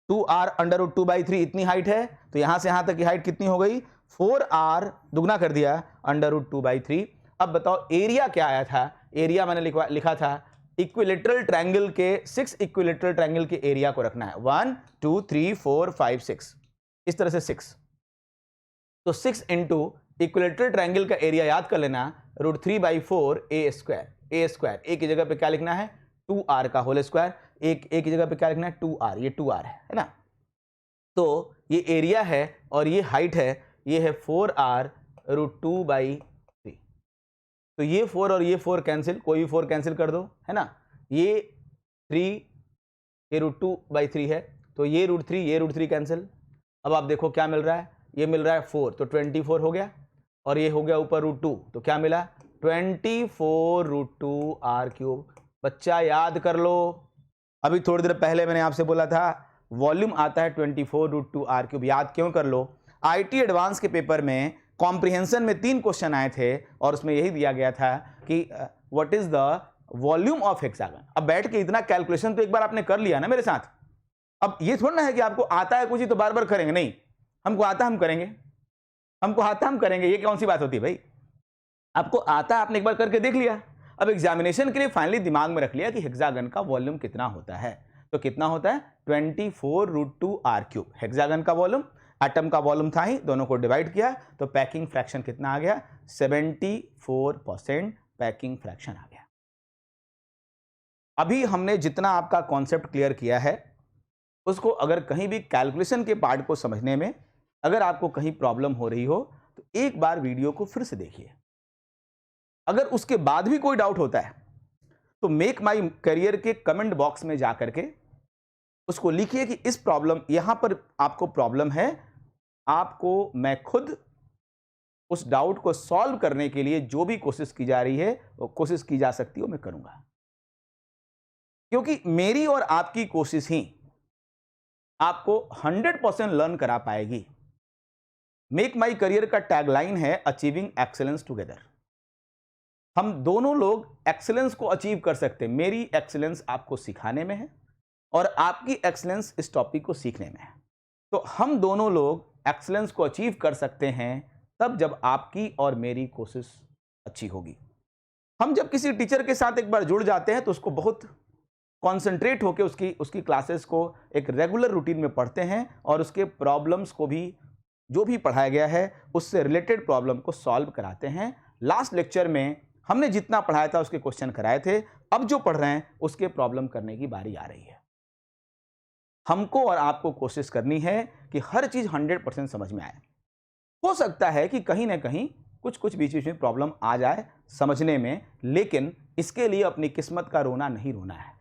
2r√2/3 इतनी हाइट है, तो यहां से यहां तक की हाइट कितनी हो गई 4r, दुगना कर दिया √2/3। अब बताओ एरिया क्या आया था, एरिया मैंने लिखा था इक्विलेटरल ट्रायंगल के 6 इक्विलेटरल ट्रायंगल के एरिया को रखना है, 1 2 3 4 5 6, इस तरह से 6, तो 6 इंटू इक्विलेटरल ट्रायंगल का एरिया याद कर लेना √3/4 a², ए की जगह पे क्या लिखना है 2r का होल स्क्वायर, एक की जगह पे क्या लिखना है 2r, ये 2r है ना, तो ये एरिया है और ये हाइट है, ये है 4r√2/3। तो ये 4 और ये 4 कैंसिल, कोई भी 4 कैंसिल कर दो, है ना, ये 3, ये √2/3 है, तो ये √3 ये √3 कैंसिल। अब आप देखो क्या मिल रहा है, ये मिल रहा है 4, तो 24 हो गया, और ये हो गया ऊपर √2, तो क्या मिला 24√2r³। बच्चा याद कर लो, अभी थोड़ी देर पहले मैंने आपसे बोला था वॉल्यूम आता है 24√2r³। याद क्यों कर लो, आईटी एडवांस के पेपर में कॉम्प्रिहेंशन में 3 क्वेश्चन आए थे और उसमें यही दिया गया था कि what is the volume of hexagon. अब बैठ के इतना कैलकुलेशन तो एक बार आपने कर लिया ना मेरे साथ, अब ये थोड़ा ना है कि आपको आता है कुछ ही तो बार बार करेंगे, नहीं, हमको आता हम करेंगे, हमको आता हम करेंगे, ये कौन सी बात होती है भाई, आपको आता आपने एक बार करके देख लिया, अब एग्जामिनेशन के लिए फाइनली दिमाग में रख लिया कि हेक्सागन का वॉल्यूम कितना होता है, तो कितना होता है 24√2r³ हेक्सागन का वॉल्यूम। एटम का वॉल्यूम था ही, दोनों को डिवाइड किया तो पैकिंग फ्रैक्शन कितना आ गया 74% पैकिंग फ्रैक्शन आ गया। अभी हमने जितना आपका कॉन्सेप्ट क्लियर किया है उसको अगर कहीं भी कैलकुलेशन के पार्ट को समझने में अगर आपको कहीं प्रॉब्लम हो रही हो तो एक बार वीडियो को फिर से देखिए। अगर उसके बाद भी कोई डाउट होता है तो मेक माई करियर के कमेंट बॉक्स में जाकर के उसको लिखिए कि इस प्रॉब्लम, यहां पर आपको प्रॉब्लम है, आपको मैं खुद उस डाउट को सॉल्व करने के लिए जो भी कोशिश की जा रही है वो कोशिश की जा सकती है वो मैं करूंगा, क्योंकि मेरी और आपकी कोशिश ही आपको 100% लर्न करा पाएगी। मेक माई करियर का टैगलाइन है अचीविंग एक्सेलेंस टुगेदर। हम दोनों लोग एक्सेलेंस को अचीव कर सकते हैं। मेरी एक्सेलेंस आपको सिखाने में है और आपकी एक्सेलेंस इस टॉपिक को सीखने में है, तो हम दोनों लोग एक्सेलेंस को अचीव कर सकते हैं तब जब आपकी और मेरी कोशिश अच्छी होगी। हम जब किसी टीचर के साथ एक बार जुड़ जाते हैं तो उसको बहुत कॉन्सेंट्रेट होकर उसकी क्लासेस को एक रेगुलर रूटीन में पढ़ते हैं और उसके प्रॉब्लम्स को भी, जो भी पढ़ाया गया है उससे रिलेटेड प्रॉब्लम को सॉल्व कराते हैं। लास्ट लेक्चर में हमने जितना पढ़ाया था उसके क्वेश्चन कराए थे, अब जो पढ़ रहे हैं उसके प्रॉब्लम करने की बारी आ रही है। हमको और आपको कोशिश करनी है कि हर चीज 100% समझ में आए। हो सकता है कि कहीं ना कहीं कुछ बीच बीच में प्रॉब्लम आ जाए समझने में, लेकिन इसके लिए अपनी किस्मत का रोना नहीं रोना है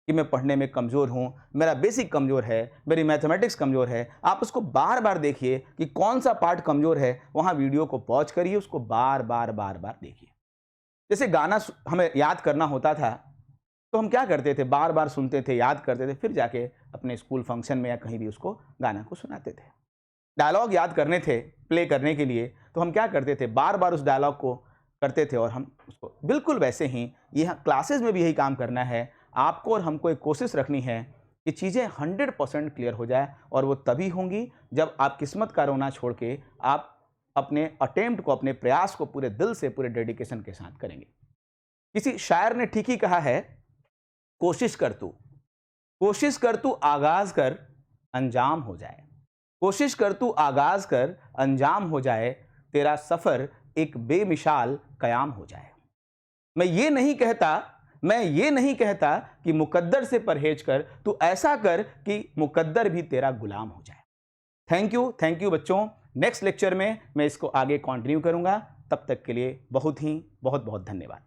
कि मैं पढ़ने में कमजोर हूं, मेरा बेसिक कमजोर है, मेरी मैथमेटिक्स कमजोर है। आप उसको बार बार देखिए कि कौन सा पार्ट कमजोर है, वहां वीडियो को पॉज करिए, उसको बार बार देखिए। जैसे गाना हमें याद करना होता था तो हम क्या करते थे, बार बार सुनते थे, याद करते थे, फिर जाके अपने स्कूल फंक्शन में या कहीं भी उसको गाना को सुनाते थे। डायलॉग याद करने थे प्ले करने के लिए तो हम क्या करते थे, बार बार उस डायलॉग को करते थे और हम उसको बिल्कुल वैसे ही यह क्लासेस में भी यही काम करना है। आपको और हमको एक कोशिश रखनी है कि चीज़ें 100% क्लियर हो जाए, और वो तभी होंगी जब आप किस्मत का रोना छोड़ के आप अपने अटेम्प्ट को, अपने प्रयास को पूरे दिल से, पूरे डेडिकेशन के साथ करेंगे। किसी शायर ने ठीक ही कहा है, कोशिश कर तू आगाज कर अंजाम हो जाए, कोशिश कर तू आगाज कर अंजाम हो जाए, तेरा सफर एक बेमिसाल कयाम हो जाए। मैं ये नहीं कहता कि मुकद्दर से परहेज कर, तू ऐसा कर कि मुकद्दर भी तेरा गुलाम हो जाए। थैंक यू बच्चों। नेक्स्ट लेक्चर में मैं इसको आगे कंटिन्यू करूंगा, तब तक के लिए बहुत बहुत धन्यवाद।